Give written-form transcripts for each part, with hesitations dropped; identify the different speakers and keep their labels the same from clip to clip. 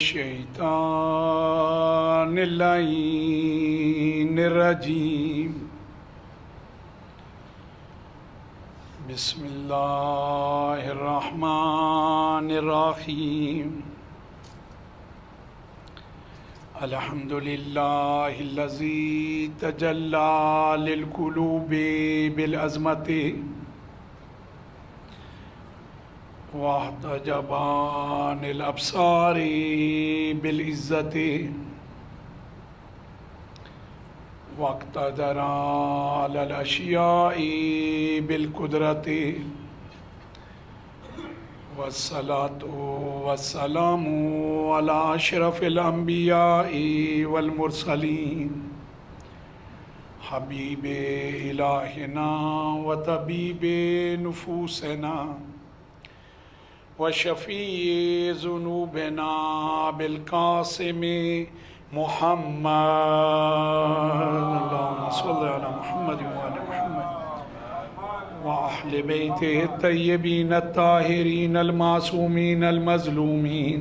Speaker 1: الشیطان اللعین الرجیم بسم اللہ الرحمن الرحیم الحمدللہ الذی تجلی للقلوب بالعظمت واحتجب عن الابصار بالعزت واقتدر على الاشیاء بالقدرت والصلاة والسلام على اشرف الانبیاء والمرسلین حبیب الہنا وطبیب نفوسنا وشفیع ذنوبنا بالقاسم محمد اللهم صل على محمد وعلى محمد وأهل بيته الطيبين الطاهرين المعصومين المظلومين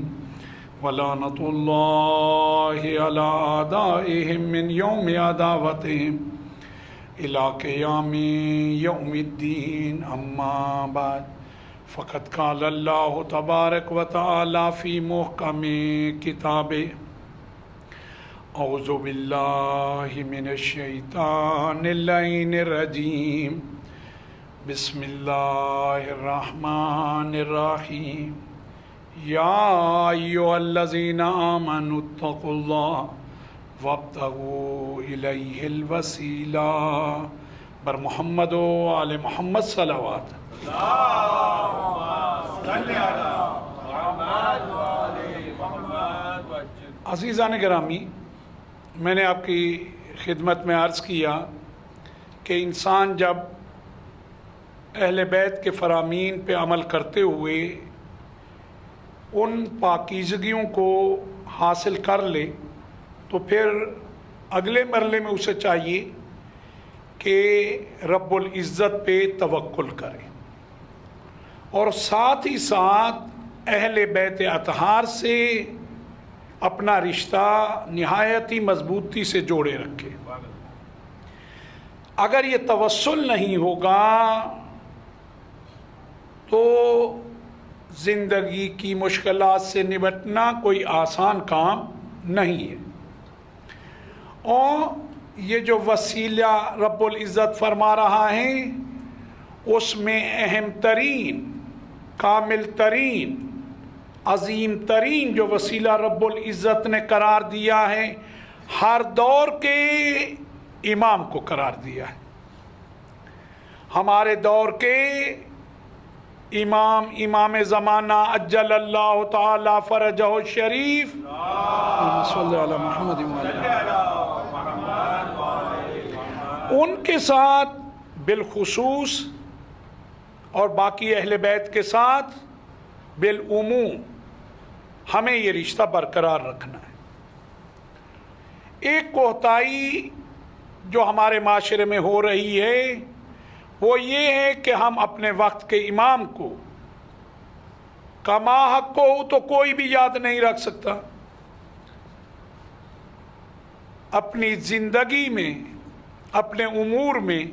Speaker 1: ولعنة الله على أعدائهم من يوم عداوتهم إلى قيام يوم الدين أما بعد فقد قال الله تبارك وتعالى في محكم كتابه اعوذ باللہ من الشیطان اللعین الرجیم بسم اللہ الرحمن الرحیم یا ایھا الذین آمنوا اتقوا اللہ وابتغوا الیہ الوسیلہ بر محمد و آل محمد صلوات عزیزان گرامی، میں نے آپ کی خدمت میں عرض کیا کہ انسان جب اہل بیت کے فرامین پہ عمل کرتے ہوئے ان پاکیزگیوں کو حاصل کر لے تو پھر اگلے مرحلے میں اسے چاہیے کہ رب العزت پہ توکل کرے اور ساتھ ہی ساتھ اہل بیت اطہار سے اپنا رشتہ نہایت ہی مضبوطی سے جوڑے رکھے۔ اگر یہ توسل نہیں ہوگا تو زندگی کی مشکلات سے نمٹنا کوئی آسان کام نہیں ہے، اور یہ جو وسیلہ رب العزت فرما رہا ہے اس میں اہم ترین، کامل ترین، عظیم ترین جو وسیلہ رب العزت نے قرار دیا ہے، ہر دور کے امام کو قرار دیا ہے۔ ہمارے دور کے امام زمانہ عجل اللہ تعالی فرجہ الشریف صلی اللہ علیہ محمد ان کے ساتھ بالخصوص اور باقی اہل بیت کے ساتھ بالعموم ہمیں یہ رشتہ برقرار رکھنا ہے۔ ایک کوتاہی جو ہمارے معاشرے میں ہو رہی ہے وہ یہ ہے کہ ہم اپنے وقت کے امام کو کما حق کو تو کوئی بھی یاد نہیں رکھ سکتا، اپنی زندگی میں، اپنے امور میں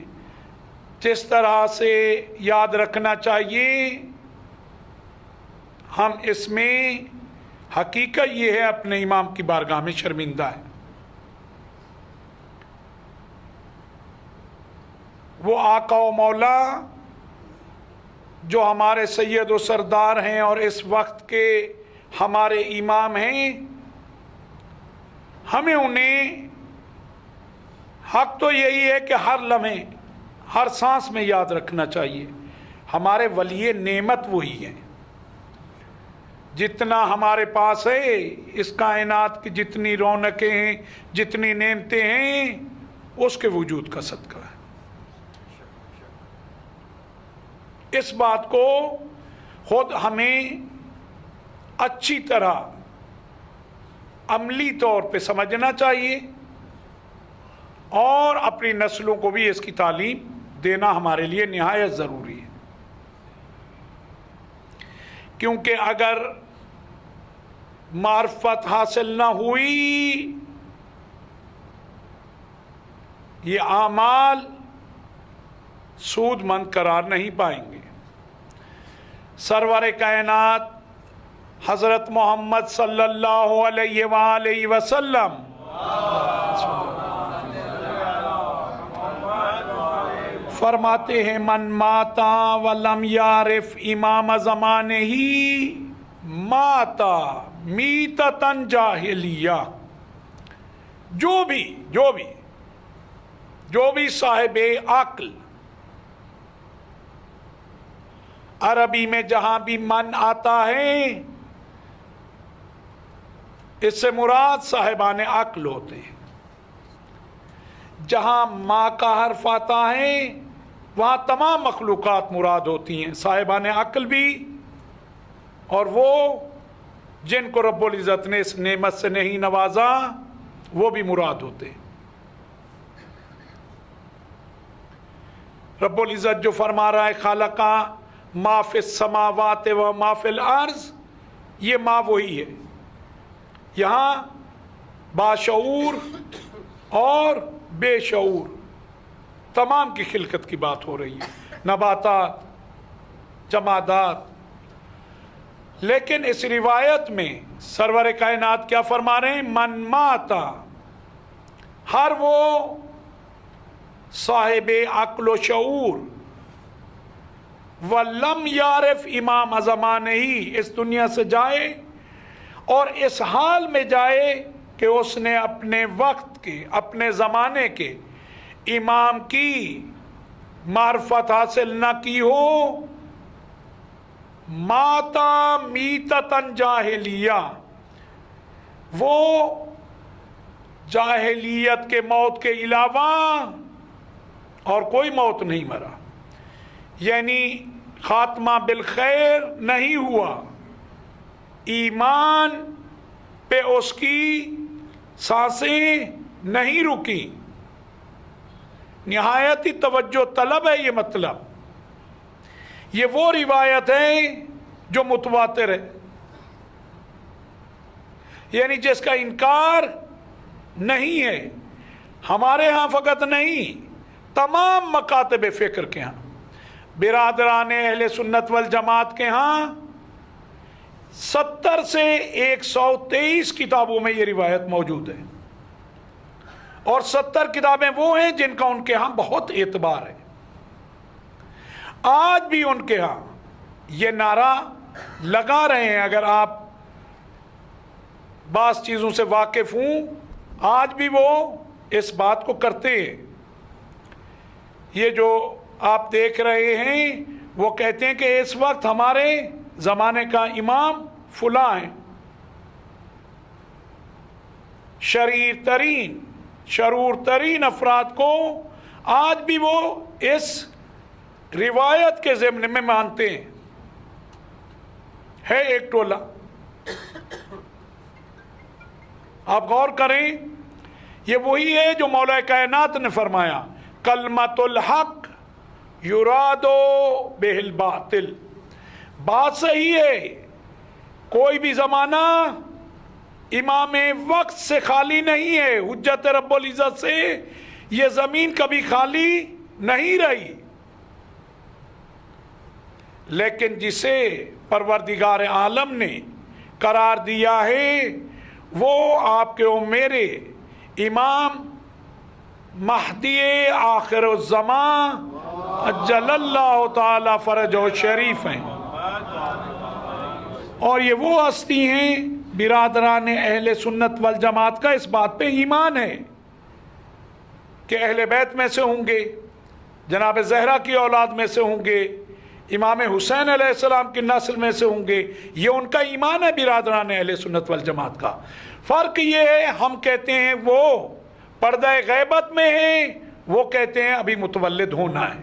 Speaker 1: جس طرح سے یاد رکھنا چاہیے، ہم اس میں حقیقت یہ ہے اپنے امام کی بارگاہ میں شرمندہ ہے۔ وہ آقا و مولا جو ہمارے سید و سردار ہیں اور اس وقت کے ہمارے امام ہیں، ہمیں انہیں حق تو یہی ہے کہ ہر لمحے، ہر سانس میں یاد رکھنا چاہیے۔ ہمارے ولی نعمت وہی ہیں، جتنا ہمارے پاس ہے اس کائنات کی جتنی رونقیں ہیں، جتنی نعمتیں ہیں، اس کے وجود کا صدقہ ہے۔ اس بات کو خود ہمیں اچھی طرح عملی طور پہ سمجھنا چاہیے اور اپنی نسلوں کو بھی اس کی تعلیم دینا ہمارے لیے نہایت ضروری ہے، کیونکہ اگر معرفت حاصل نہ ہوئی، یہ اعمال سود مند قرار نہیں پائیں گے۔ سرور کائنات حضرت محمد صلی اللہ علیہ وآلہ وسلم فرماتے ہیں من ماتا ولم یعرف امام زمانے ہی ماتا میتتن جاہلیہ، جو بھی صاحب عقل، عربی میں جہاں بھی من آتا ہے اس سے مراد صاحبان عقل ہوتے ہیں، جہاں ماں کا حرف آتا ہے وہاں تمام مخلوقات مراد ہوتی ہیں، صاحبان عقل بھی اور وہ جن کو رب العزت نے اس نعمت سے نہیں نوازا وہ بھی مراد ہوتے ہیں۔ رب العزت جو فرما رہا ہے خالقا ما فی السماوات و ما فی الارض، یہ ما وہی ہے، یہاں باشعور اور بے شعور تمام کی خلقت کی بات ہو رہی ہے، نباتات، جمادات۔ لیکن اس روایت میں سرور کائنات کیا فرما رہے ہیں؟ من ماتا، ہر وہ صاحب عقل و شعور ولم یعرف امام زمانے ہی، اس دنیا سے جائے اور اس حال میں جائے کہ اس نے اپنے وقت کے، اپنے زمانے کے امام کی معرفت حاصل نہ کی ہو، ماتا میتتن جاہلیہ، وہ جاہلیت کے موت کے علاوہ اور کوئی موت نہیں مرا، یعنی خاتمہ بالخیر نہیں ہوا، ایمان پہ اس کی سانسیں نہیں رکی، نہایتی توجہ طلب ہے یہ مطلب۔ یہ وہ روایت ہے جو متواتر ہے، یعنی جس کا انکار نہیں ہے، ہمارے ہاں فقط نہیں، تمام مکاتب فکر کے ہاں، برادران اہل سنت والجماعت کے ہاں 70 سے 123 کتابوں میں یہ روایت موجود ہے، اور 70 کتابیں وہ ہیں جن کا ان کے ہاں بہت اعتبار ہے۔ آج بھی ان کے ہاں یہ نعرہ لگا رہے ہیں، اگر آپ بعض چیزوں سے واقف ہوں، آج بھی وہ اس بات کو کرتے ہیں۔ یہ جو آپ دیکھ رہے ہیں وہ کہتے ہیں کہ اس وقت ہمارے زمانے کا امام فلاں ہیں، شرور ترین افراد کو آج بھی وہ اس روایت کے ضمن میں مانتے ہیں۔ ہے ایک ٹولہ، آپ غور کریں، یہ وہی ہے جو مولا کائنات نے فرمایا کلمۃ الحق یرادو بہ الباطل، بات صحیح ہے، کوئی بھی زمانہ امام وقت سے خالی نہیں ہے، حجت رب العزت سے یہ زمین کبھی خالی نہیں رہی، لیکن جسے پروردگار عالم نے قرار دیا ہے وہ آپ کے و میرے امام مہدی آخر الزمان اجل اللہ تعالی فرجہ شریف ہیں، اور یہ وہ ہستی ہیں، برادران اہل سنت والجماعت کا اس بات پہ ایمان ہے کہ اہل بیت میں سے ہوں گے، جناب زہرا کی اولاد میں سے ہوں گے، امام حسین علیہ السلام کی نسل میں سے ہوں گے، یہ ان کا ایمان ہے برادران اہل سنت والجماعت کا۔ فرق یہ ہے، ہم کہتے ہیں وہ پردہ غیبت میں ہیں، وہ کہتے ہیں ابھی متولد ہونا ہے۔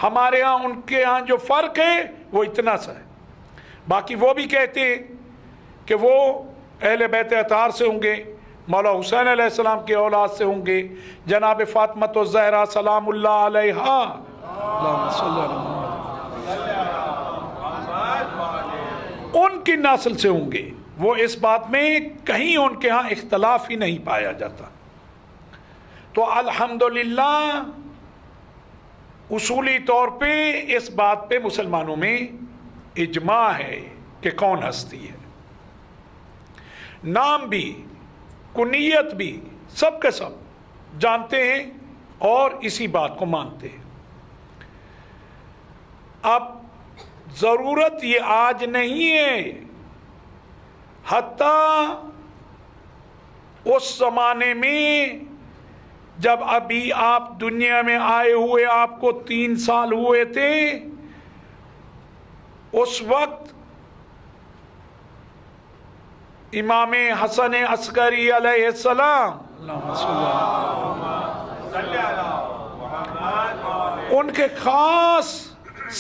Speaker 1: ہمارے ہاں ان کے ہاں جو فرق ہے وہ اتنا سا ہے، باقی وہ بھی کہتے ہیں کہ وہ اہل بیت اطہار سے ہوں گے، مولا حسین علیہ السلام کی اولاد سے ہوں گے، جناب فاطمہ الزہرا سلام اللہ علیہا ان کی نسل سے ہوں گے۔ وہ اس بات میں کہیں ان کے ہاں اختلاف ہی نہیں پایا جاتا. تو الحمدللہ اصولی طور پہ اس بات پہ مسلمانوں میں اجماع ہے کہ کون ہستی ہے. نام بھی کنیت بھی سب کے سب جانتے ہیں اور اسی بات کو مانتے ہیں. اب ضرورت یہ آج نہیں ہے، حتیٰ اس زمانے میں جب ابھی آپ دنیا میں آئے ہوئے آپ کو 3 سال ہوئے تھے، اس وقت امام حسن عسکری علیہ السلام ان کے خاص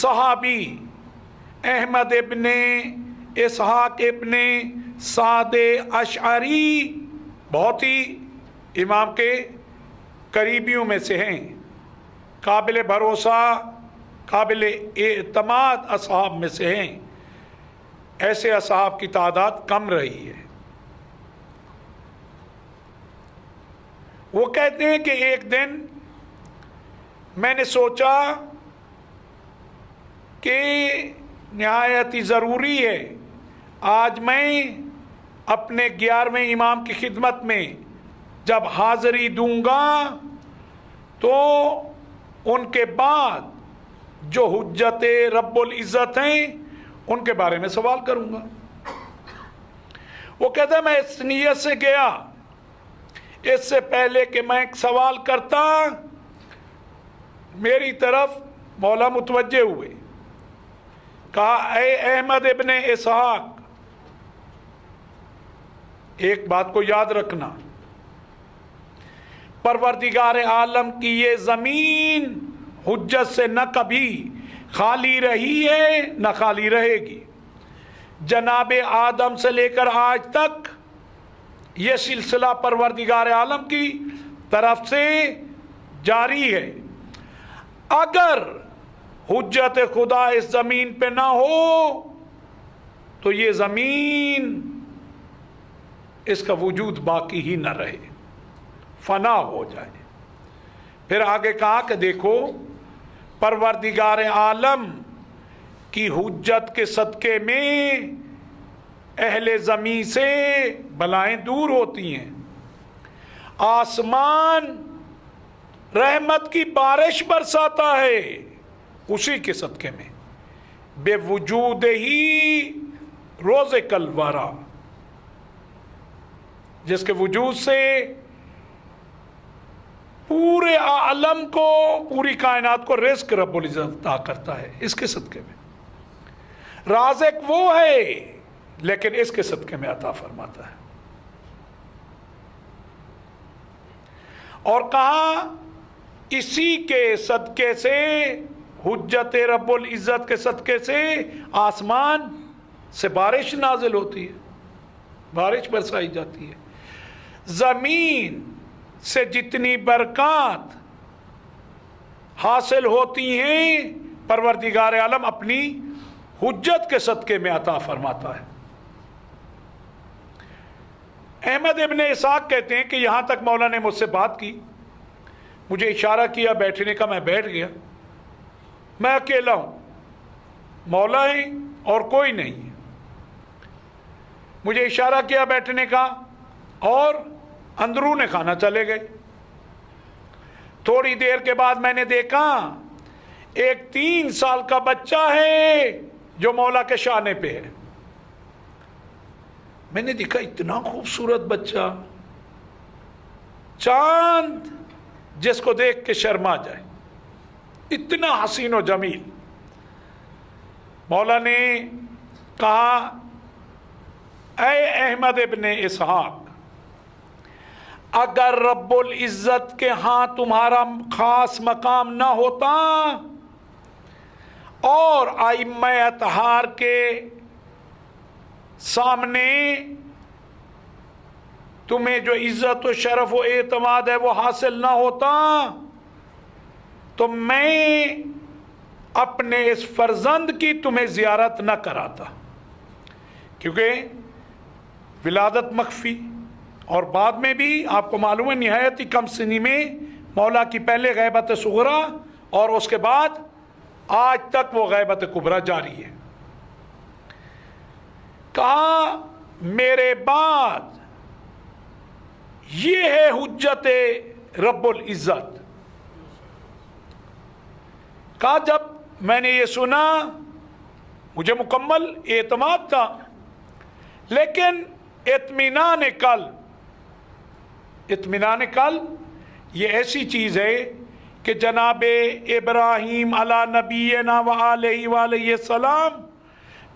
Speaker 1: صحابی احمد ابن اسحاق ابن سعد اشعری بہت ہی امام کے قریبیوں میں سے ہیں، قابل بھروسہ قابل اعتماد اصحاب میں سے ہیں. ایسے اصحاب کی تعداد کم رہی ہے. وہ کہتے ہیں کہ ایک دن میں نے سوچا کہ نہایت ہی ضروری ہے آج میں اپنے 11ویں امام کی خدمت میں جب حاضری دوں گا تو ان کے بعد جو حجت رب العزت ہیں ان کے بارے میں سوال کروں گا. وہ کہتا ہے میں اس نیت سے گیا، اس سے پہلے کہ میں ایک سوال کرتا میری طرف مولا متوجہ ہوئے، کہا اے احمد ابن اسحاق، ایک بات کو یاد رکھنا، پروردگار عالم کی یہ زمین حجت سے نہ کبھی خالی رہی ہے نہ خالی رہے گی. جناب آدم سے لے کر آج تک یہ سلسلہ پروردگار عالم کی طرف سے جاری ہے. اگر حجت خدا اس زمین پہ نہ ہو تو یہ زمین اس کا وجود باقی ہی نہ رہے، فنا ہو جائے. پھر آگے کہا کہ دیکھو پروردگار عالم کی حجت کے صدقے میں اہل زمین سے بلائیں دور ہوتی ہیں، آسمان رحمت کی بارش برساتا ہے اسی کے صدقے میں، بے وجود ہی روز کلورا، جس کے وجود سے پورے عالم کو پوری کائنات کو رزق رب العزت عطا کرتا ہے اس کے صدقے میں. رازق وہ ہے لیکن اس کے صدقے میں عطا فرماتا ہے. اور کہا اسی کے صدقے سے، حجت رب العزت کے صدقے سے آسمان سے بارش نازل ہوتی ہے، بارش برسائی جاتی ہے. زمین سے جتنی برکات حاصل ہوتی ہیں پروردگار عالم اپنی حجت کے صدقے میں عطا فرماتا ہے. احمد ابن اسحاق کہتے ہیں کہ یہاں تک مولا نے مجھ سے بات کی، مجھے اشارہ کیا بیٹھنے کا، میں بیٹھ گیا. میں اکیلا ہوں، مولا ہے اور کوئی نہیں. مجھے اشارہ کیا بیٹھنے کا اور اندرون خانہ چلے گئے. تھوڑی دیر کے بعد میں نے دیکھا ایک 3 سال کا بچہ ہے جو مولا کے شانے پہ ہے. میں نے دیکھا اتنا خوبصورت بچہ، چاند جس کو دیکھ کے شرما جائے، اتنا حسین و جمیل. مولا نے کہا اے احمد ابن اسحاق، اگر رب العزت کے ہاں تمہارا خاص مقام نہ ہوتا اور ائمہ اطہار کے سامنے تمہیں جو عزت و شرف و اعتماد ہے وہ حاصل نہ ہوتا تو میں اپنے اس فرزند کی تمہیں زیارت نہ کراتا. کیونکہ ولادت مخفی، اور بعد میں بھی آپ کو معلوم ہے نہایت ہی کم سنی میں مولا کی پہلے غیبت صغرا اور اس کے بعد آج تک وہ غیبت کبرا جاری ہے. کہا میرے بعد یہ ہے حجت رب العزت. کہا جب میں نے یہ سنا مجھے مکمل اعتماد تھا، لیکن اطمینان قلب یہ ایسی چیز ہے کہ جناب ابراہیم علی نبینا وعلیہ السلام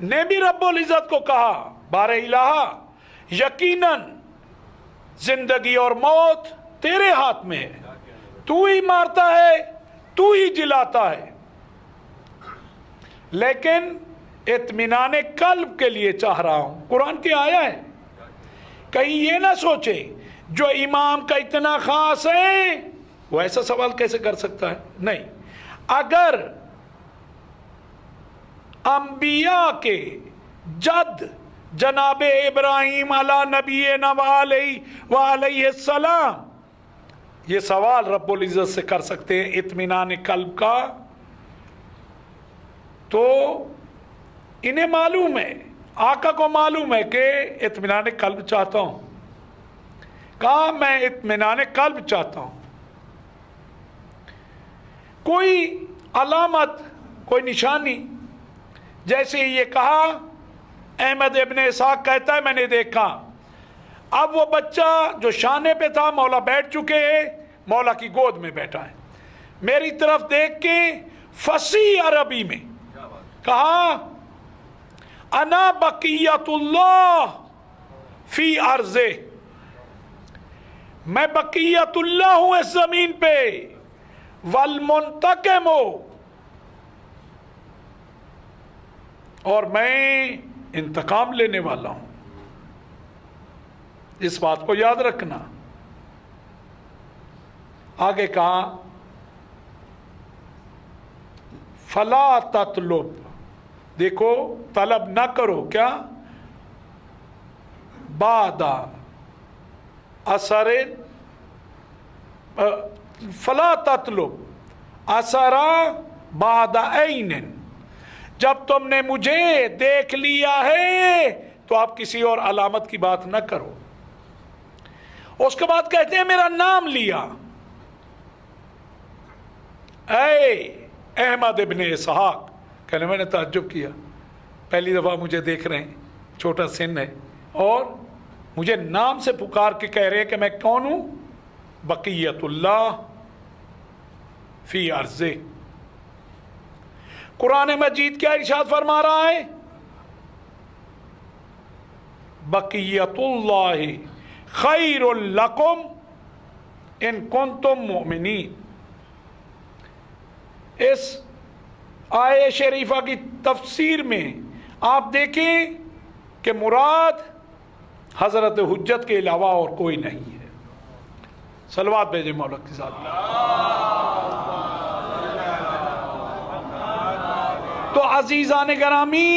Speaker 1: نے بھی رب العزت کو کہا بار الہ یقیناً زندگی اور موت تیرے ہاتھ میں ہے، تو ہی مارتا ہے تو ہی جلاتا ہے، لیکن اطمینان قلب کے لیے چاہ رہا ہوں. قرآن کی آیا ہے، کہیں یہ نہ سوچے جو امام کا اتنا خاص ہے وہ ایسا سوال کیسے کر سکتا ہے. نہیں، اگر انبیاء کے جد جناب ابراہیم علی نبینا وعلیہ السلام یہ سوال رب العزت سے کر سکتے ہیں اطمینان قلب کا، تو انہیں معلوم ہے، آقا کو معلوم ہے کہ اطمینان قلب چاہتا ہوں. کہا میں اطمینان قلب چاہتا ہوں. کوئی علامت، کوئی نشانی، جیسے یہ کہا احمد ابن اسحاق کہتا ہے میں نے دیکھا اب وہ بچہ جو شانے پہ تھا مولا بیٹھ چکے ہیں، مولا کی گود میں بیٹھا ہے، میری طرف دیکھ کے فصیح عربی میں کہا انا بقیت اللہ فی ارضہ، میں بقیت اللہ ہوں اس زمین پہ، والمنتقم، اور میں انتقام لینے والا ہوں. اس بات کو یاد رکھنا. آگے کہا فلا تطلب، دیکھو طلب نہ کرو، کیا بعد اثر، فلا تطلب اثر بعد عین، جب تم نے مجھے دیکھ لیا ہے تو آپ کسی اور علامت کی بات نہ کرو. اس کے بعد کہتے ہیں میرا نام لیا، اے احمد ابن اسحاق. کہنے میں نے تعجب کیا، پہلی دفعہ مجھے دیکھ رہے ہیں، چھوٹا سن ہے اور مجھے نام سے پکار کے کہہ رہے ہیں کہ میں کون ہوں؟ بقیت اللہ فی ارضہ. قرآن مجید کیا ارشاد فرما رہا ہے؟ بقیت اللہ خیر لکم ان کنتم مؤمنین. اس آیہ شریفہ کی تفسیر میں آپ دیکھیں کہ مراد حضرت حجت کے علاوہ اور کوئی نہیں ہے. صلوات بھیجیں مولا کے ساتھ. تو عزیزان گرامی،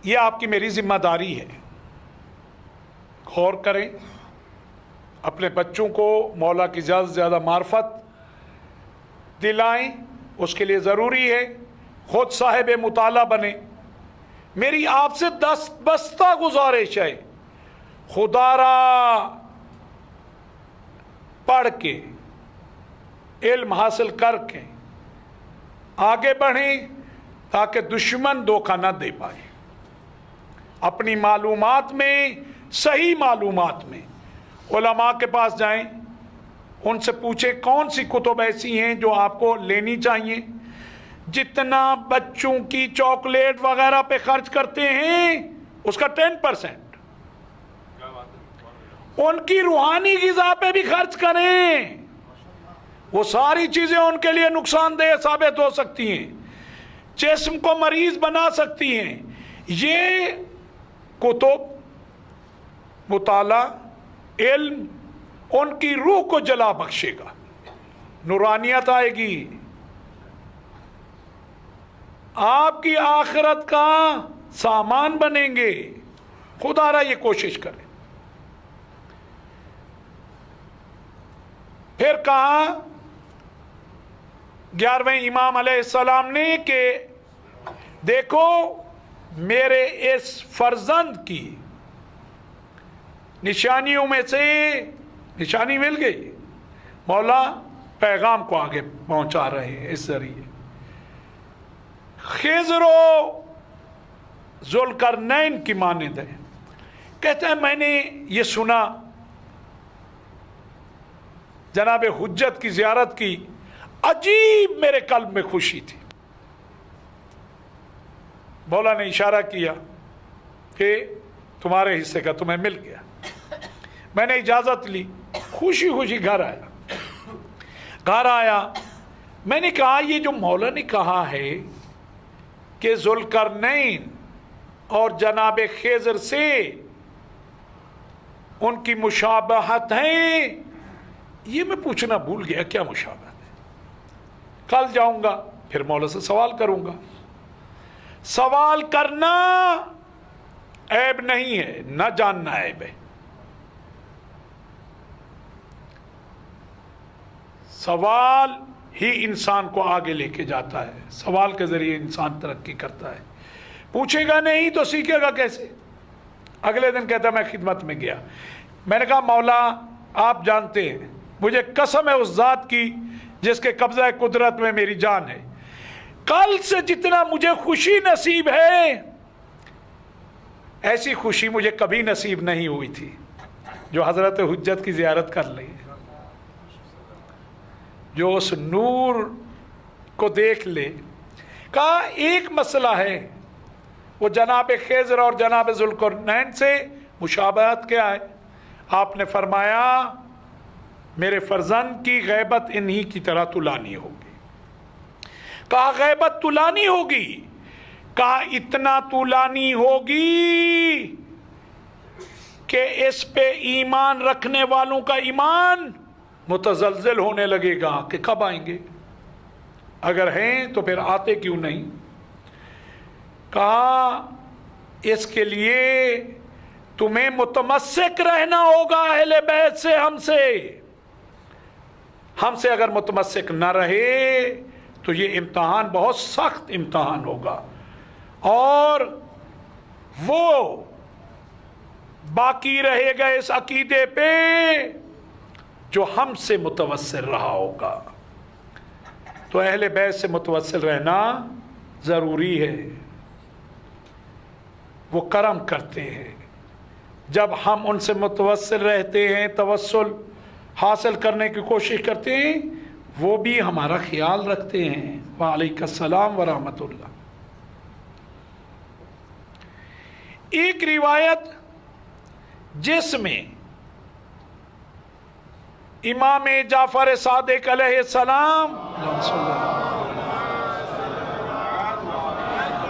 Speaker 1: یہ آپ کی میری ذمہ داری ہے، غور کریں، اپنے بچوں کو مولا کی زیادہ سے زیادہ معرفت دلائیں. اس کے لیے ضروری ہے خود صاحب مطالعہ بنے. میری آپ سے دستبستہ گزارش ہے، خدا را پڑھ کے علم حاصل کر کے آگے بڑھیں تاکہ دشمن دھوکہ نہ دے پائے. اپنی معلومات میں، صحیح معلومات میں علماء کے پاس جائیں، ان سے پوچھیں کون سی کتب ایسی ہیں جو آپ کو لینی چاہیے. جتنا بچوں کی چاکلیٹ وغیرہ پہ خرچ کرتے ہیں اس کا 10% ان کی روحانی غذا پہ بھی خرچ کریں. وہ ساری چیزیں ان کے لیے نقصان دہ ثابت ہو سکتی ہیں، جسم کو مریض بنا سکتی ہیں. یہ کتب، مطالعہ، علم ان کی روح کو جلا بخشے گا، نورانیت آئے گی، آپ کی آخرت کا سامان بنیں گے. خدا را یہ کوشش کریں. پھر کہا 11ویں امام علیہ السلام نے کہ دیکھو میرے اس فرزند کی نشانیوں میں سے نشانی مل گئی. مولا پیغام کو آگے پہنچا رہے ہیں اس ذریعے. خضر و ذوالقرنین کی مانند ہے. کہتے ہیں میں نے یہ سنا، جناب حجت کی زیارت کی، عجیب میرے قلب میں خوشی تھی. مولا نے اشارہ کیا کہ تمہارے حصے کا تمہیں مل گیا. میں نے اجازت لی، خوشی خوشی گھر آیا. میں نے کہا یہ جو مولا نے کہا ہے کہ ذوالقرنین اور جناب خضر سے ان کی مشابہت ہے، یہ میں پوچھنا بھول گیا کیا مشابہت ہے. کل جاؤں گا پھر مولا سے سوال کروں گا. سوال کرنا عیب نہیں ہے، نہ جاننا عیب ہے. سوال ہی انسان کو آگے لے کے جاتا ہے. سوال کے ذریعے انسان ترقی کرتا ہے. پوچھے گا نہیں تو سیکھے گا کیسے؟ اگلے دن کہتا میں خدمت میں گیا. میں نے کہا مولا آپ جانتے ہیں، مجھے قسم ہے اس ذات کی جس کے قبضہ قدرت میں میری جان ہے، کل سے جتنا مجھے خوشی نصیب ہے ایسی خوشی مجھے کبھی نصیب نہیں ہوئی تھی جو حضرت حجت کی زیارت کر لی، جو اس نور کو دیکھ لے. کہا ایک مسئلہ ہے، وہ جناب خضر اور جناب ذوالقرنین سے مشابہت کیا ہے؟ آپ نے فرمایا میرے فرزند کی غیبت انہی کی طرح تلانی ہوگی. کہا غیبت تلانی ہوگی؟ کہا اتنا تلانی ہوگی کہ اس پہ ایمان رکھنے والوں کا ایمان متزلزل ہونے لگے گا کہ کب آئیں گے، اگر ہیں تو پھر آتے کیوں نہیں. کہا اس کے لیے تمہیں متمسک رہنا ہوگا اہل بیت سے، ہم سے اگر متمسک نہ رہے تو یہ امتحان بہت سخت امتحان ہوگا، اور وہ باقی رہے گا اس عقیدے پہ جو ہم سے متوسل رہا ہوگا. تو اہل بیت سے متوسل رہنا ضروری ہے. وہ کرم کرتے ہیں، جب ہم ان سے متوسل رہتے ہیں، توسل حاصل کرنے کی کوشش کرتے ہیں، وہ بھی ہمارا خیال رکھتے ہیں. وعلیکم السلام ورحمۃ اللہ. ایک روایت جس میں امام جعفر صادق علیہ السلام،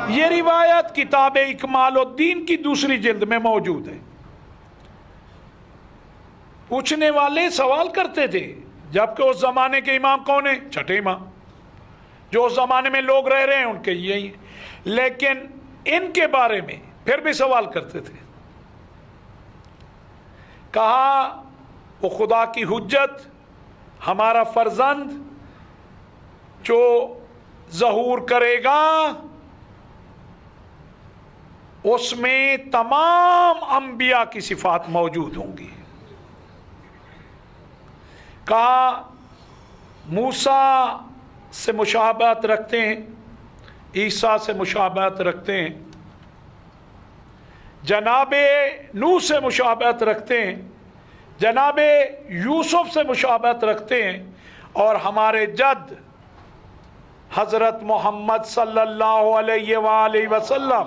Speaker 1: یہ روایت کتاب اکمال الدین کی دوسری جلد میں موجود ہے. پوچھنے والے سوال کرتے تھے، جبکہ اس زمانے کے امام کون ہیں؟ چھٹے امام، جو اس زمانے میں لوگ رہ رہے ہیں ان کے یہی ہیں، لیکن ان کے بارے میں پھر بھی سوال کرتے تھے. کہا وہ خدا کی حجت، ہمارا فرزند جو ظہور کرے گا اس میں تمام انبیاء کی صفات موجود ہوں گی. کہا موسیٰ سے مشابہت رکھتے ہیں، عیسیٰ سے مشابہت رکھتے ہیں، جناب نوح سے مشابہت رکھتے ہیں، جناب یوسف سے مشابہت رکھتے ہیں، اور ہمارے جد حضرت محمد صلی اللہ علیہ وآلہ وسلم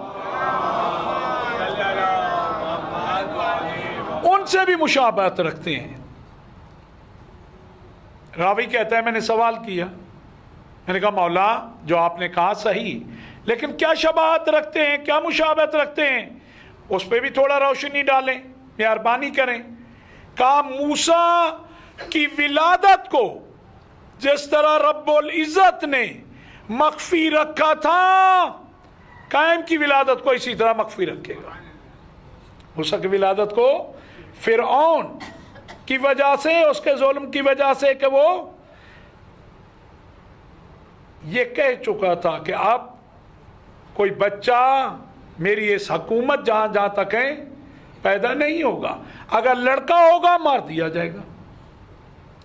Speaker 1: ان سے بھی مشابہت رکھتے ہیں. راوی کہتا ہے میں نے سوال کیا، میں نے کہا مولا جو آپ نے کہا صحیح، لیکن کیا شباہت رکھتے ہیں، کیا مشابہت رکھتے ہیں، اس پہ بھی تھوڑا روشنی ڈالیں، مہربانی کریں. کہا موسیٰ کی ولادت کو جس طرح رب العزت نے مخفی رکھا تھا، قائم کی ولادت کو اسی طرح مخفی رکھے گا. موسیٰ کی ولادت کو فرعون کی وجہ سے، اس کے ظلم کی وجہ سے کہ وہ یہ کہہ چکا تھا کہ اب کوئی بچہ میری اس حکومت جہاں جہاں تک ہے پیدا نہیں ہوگا، اگر لڑکا ہوگا مار دیا جائے گا۔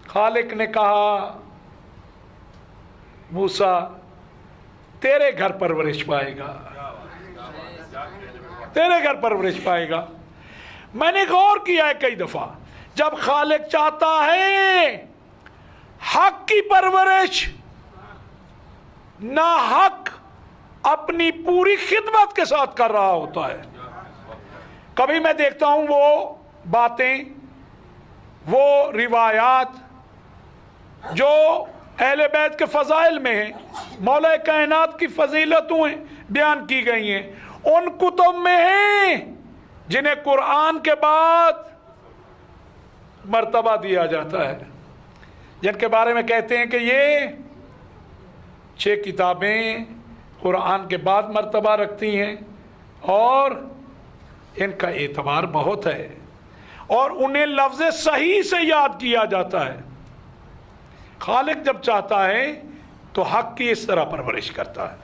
Speaker 1: خالق نے کہا موسیٰ تیرے گھر پرورش پائے گا، تیرے گھر پرورش پائے گا۔ میں نے غور کیا ہے کئی دفعہ، جب خالق چاہتا ہے حق کی پرورش، نا حق اپنی پوری خدمت کے ساتھ کر رہا ہوتا ہے۔ کبھی میں دیکھتا ہوں وہ باتیں، وہ روایات جو اہل بیت کے فضائل میں ہیں، مولا کائنات کی فضیلتوں ہیں بیان کی گئی ہیں، ان کتب میں ہیں جنہیں قرآن کے بعد مرتبہ دیا جاتا ہے، جن کے بارے میں کہتے ہیں کہ یہ 6 کتابیں قرآن کے بعد مرتبہ رکھتی ہیں اور ان کا اعتبار بہت ہے، اور انہیں لفظ صحیح سے یاد کیا جاتا ہے۔ خالق جب چاہتا ہے تو حق کی اس طرح پرورش کرتا ہے۔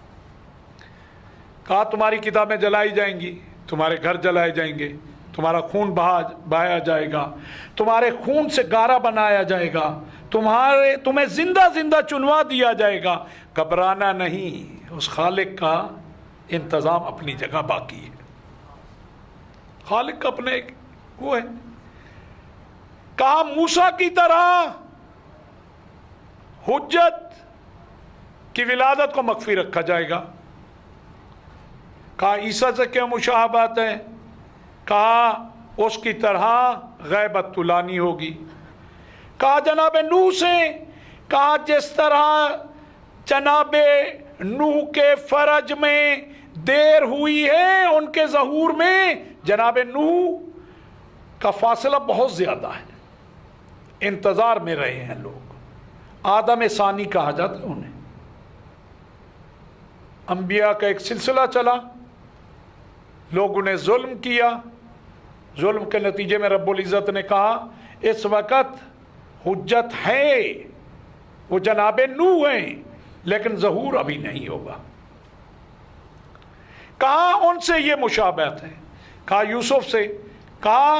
Speaker 1: کہا تمہاری کتابیں جلائی جائیں گی، تمہارے گھر جلائے جائیں گے، تمہارا خون بہایا جائے گا، تمہارے خون سے گارا بنایا جائے گا، تمہیں زندہ زندہ چنوا دیا جائے گا۔ گھبرانا نہیں، اس خالق کا انتظام اپنی جگہ باقی ہے، خالق کا اپنے وہ ہے۔ کہا موسیٰ کی طرح حجت کی ولادت کو مخفی رکھا جائے گا۔ کہا عیسیٰ سے کیا مشابہت ہے؟ کہا اس کی طرح غیبت طولانی ہوگی۔ کہا جناب نوح سے، کہا جس طرح جناب نوح کے فرج میں دیر ہوئی ہے، ان کے ظہور میں جناب نوح کا فاصلہ بہت زیادہ ہے، انتظار میں رہے ہیں لوگ۔ آدم ثانی کہا جاتا ہے انہیں۔ انبیاء کا ایک سلسلہ چلا، لوگوں نے ظلم کیا، ظلم کے نتیجے میں رب العزت نے کہا اس وقت حجت ہے، وہ جناب نوح ہیں، لیکن ظہور ابھی نہیں ہوگا۔ کہا ان سے یہ مشابہت ہے، کہا یوسف سے، کہا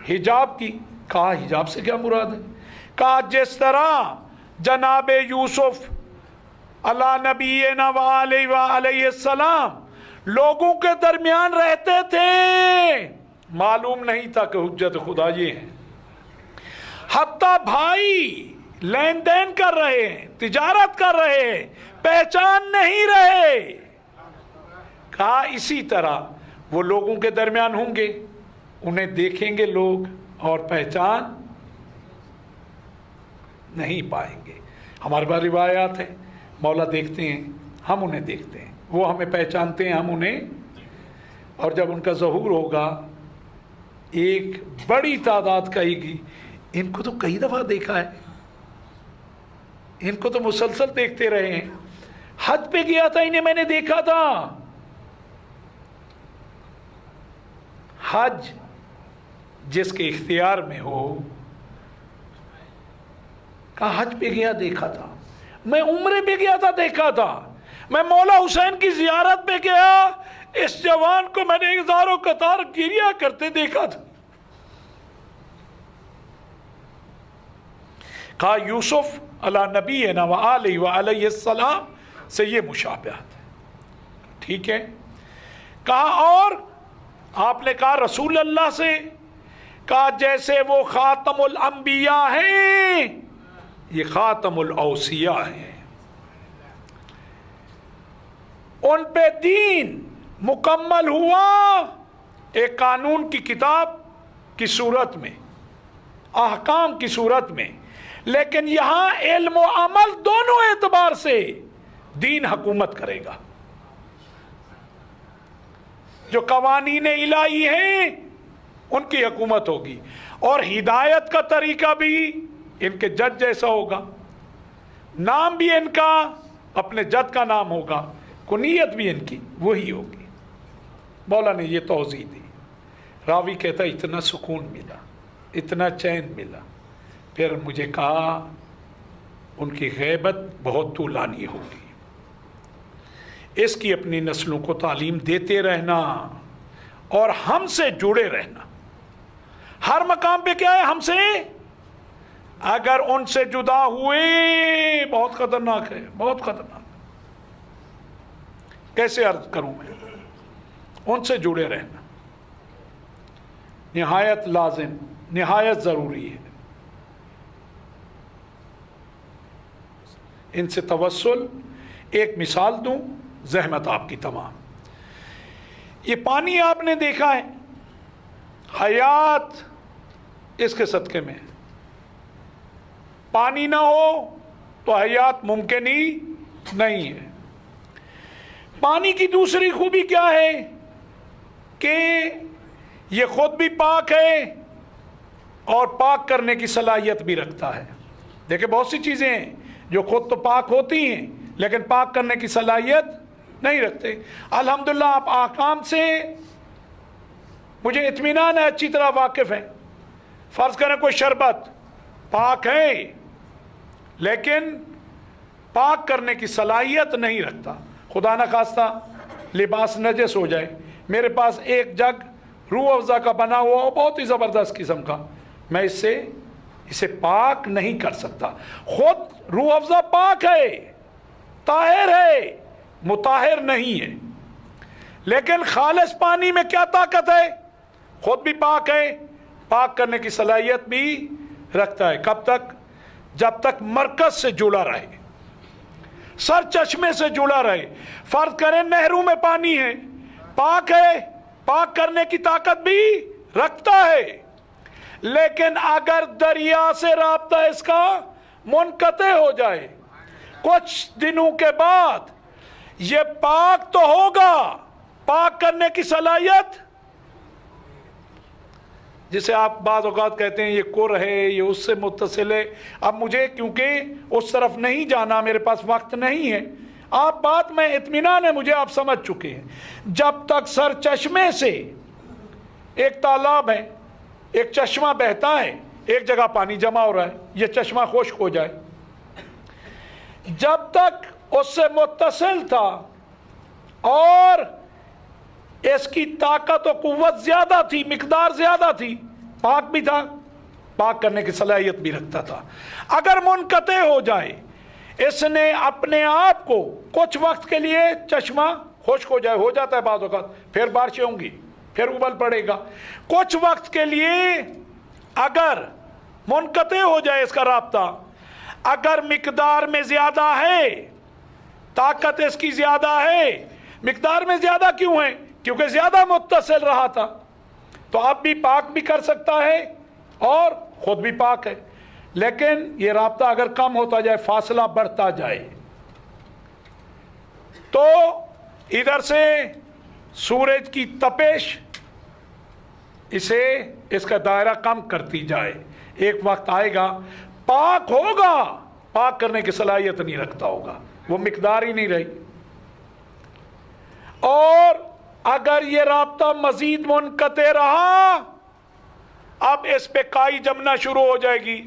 Speaker 1: حجاب کی، کہا حجاب سے کیا مراد ہے؟ کہا جس طرح جناب یوسف علی نبینا علیہ السلام لوگوں کے درمیان رہتے تھے، معلوم نہیں تھا کہ حجت خدا یہ ہے، حتیٰ بھائی لین دین کر رہے ہیں، تجارت کر رہے ہیں، پہچان نہیں رہے۔ کہا اسی طرح وہ لوگوں کے درمیان ہوں گے، انہیں دیکھیں گے لوگ اور پہچان نہیں پائیں گے۔ ہمارے پاس روایات ہیں، مولا دیکھتے ہیں، ہم انہیں دیکھتے ہیں، وہ ہمیں پہچانتے ہیں، ہم انہیں، اور جب ان کا ظہور ہوگا ایک بڑی تعداد کہے گی ان کو تو کئی دفعہ دیکھا ہے، ان کو تو مسلسل دیکھتے رہے ہیں، حج پہ گیا تھا انہیں میں نے دیکھا تھا۔ حج جس کے اختیار میں ہو، کہا حج پہ گیا دیکھا تھا، میں عمرے پہ گیا تھا دیکھا تھا، میں مولا حسین کی زیارت پہ گیا، اس جوان کو میں نے ہزاروں قطار گریا کرتے دیکھا تھا۔ کہا یوسف علی نبینا علیہ السلام سے یہ مشابہت ہے، ٹھیک ہے۔ کہا اور آپ نے کہا رسول اللہ سے، کہا جیسے وہ خاتم الانبیاء ہیں یہ خاتم الاوصیاء ہیں، ان پہ دین مکمل ہوا ایک قانون کی کتاب کی صورت میں، احکام کی صورت میں، لیکن یہاں علم و عمل دونوں اعتبار سے دین حکومت کرے گا۔ جو قوانین الہی ہیں ان کی حکومت ہوگی، اور ہدایت کا طریقہ بھی ان کے جج جیسا ہوگا، نام بھی ان کا اپنے جد کا نام ہوگا، کنیت بھی ان کی وہی ہوگی۔ مولا نے یہ توضیح دی۔ راوی کہتا ہے اتنا سکون ملا، اتنا چین ملا. پھر مجھے کہا ان کی غیبت بہت طولانی ہوگی، اس کی اپنی نسلوں کو تعلیم دیتے رہنا اور ہم سے جڑے رہنا. ہر مقام پہ کیا ہے؟ ہم سے. اگر ان سے جدا ہوئے بہت خطرناک ہے، بہت خطرناک. کیسے عرض کروں میں؟ ان سے جڑے رہنا نہایت لازم، نہایت ضروری ہے. ان سے توسل. ایک مثال دوں، زحمت آپ کی تمام. یہ پانی آپ نے دیکھا ہے، حیات اس کے صدقے میں. پانی نہ ہو تو حیات ممکن ہی نہیں ہے. پانی کی دوسری خوبی کیا ہے کہ یہ خود بھی پاک ہے اور پاک کرنے کی صلاحیت بھی رکھتا ہے. دیکھیں بہت سی چیزیں ہیں جو خود تو پاک ہوتی ہیں لیکن پاک کرنے کی صلاحیت نہیں رکھتے. الحمدللہ آپ احکام سے مجھے اطمینان ہے، اچھی طرح واقف ہیں. فرض کریں کوئی شربت پاک ہے لیکن پاک کرنے کی صلاحیت نہیں رکھتا. خدا نہ خواستہ لباس نجس ہو جائے، میرے پاس ایک جگ روح افزا کا بنا ہوا ہو بہت ہی زبردست قسم کا، میں اسے پاک نہیں کر سکتا. خود روح افزا پاک ہے، طاہر ہے، مطہر نہیں ہے. لیکن خالص پانی میں کیا طاقت ہے؟ خود بھی پاک ہے، پاک کرنے کی صلاحیت بھی رکھتا ہے. کب تک؟ جب تک مرکز سے جڑا رہے، سر چشمے سے جڑا رہے. فرض کریں نہروں میں پانی ہے، پاک ہے، پاک کرنے کی طاقت بھی رکھتا ہے. لیکن اگر دریا سے رابطہ اس کا منقطع ہو جائے کچھ دنوں کے بعد، یہ پاک تو ہوگا، پاک کرنے کی صلاحیت، جسے آپ بعض اوقات کہتے ہیں یہ کر ہے، یہ اس سے متصل ہے. اب مجھے کیونکہ اس طرف نہیں جانا، میرے پاس وقت نہیں ہے. آپ بات میں اطمینان ہے مجھے آپ سمجھ چکے ہیں. جب تک سر چشمے سے، ایک تالاب ہے، ایک چشمہ بہتا ہے، ایک جگہ پانی جمع ہو رہا ہے، یہ چشمہ خشک ہو جائے، جب تک اس سے متصل تھا اور اس کی طاقت و قوت زیادہ تھی، مقدار زیادہ تھی، پاک بھی تھا، پاک کرنے کی صلاحیت بھی رکھتا تھا. اگر منقطع ہو جائے، اس نے اپنے آپ کو کچھ وقت کے لیے چشمہ خشک ہو جائے، ہو جاتا ہے بعض اوقات، پھر بارشیں ہوں گی، پھر ابل پڑے گا. کچھ وقت کے لیے اگر منقطع ہو جائے اس کا رابطہ، اگر مقدار میں زیادہ ہے، طاقت اس کی زیادہ ہے. مقدار میں زیادہ کیوں ہے؟ کیونکہ زیادہ متصل رہا تھا، تو اب بھی پاک بھی کر سکتا ہے اور خود بھی پاک ہے. لیکن یہ رابطہ اگر کم ہوتا جائے، فاصلہ بڑھتا جائے، تو ادھر سے سورج کی تپش اس کا دائرہ کم کرتی جائے، ایک وقت آئے گا پاک ہوگا، پاک کرنے کی صلاحیت نہیں رکھتا ہوگا، وہ مقدار ہی نہیں رہی. اور اگر یہ رابطہ مزید منقطع رہا، اب اس پہ کائی جمنا شروع ہو جائے گی،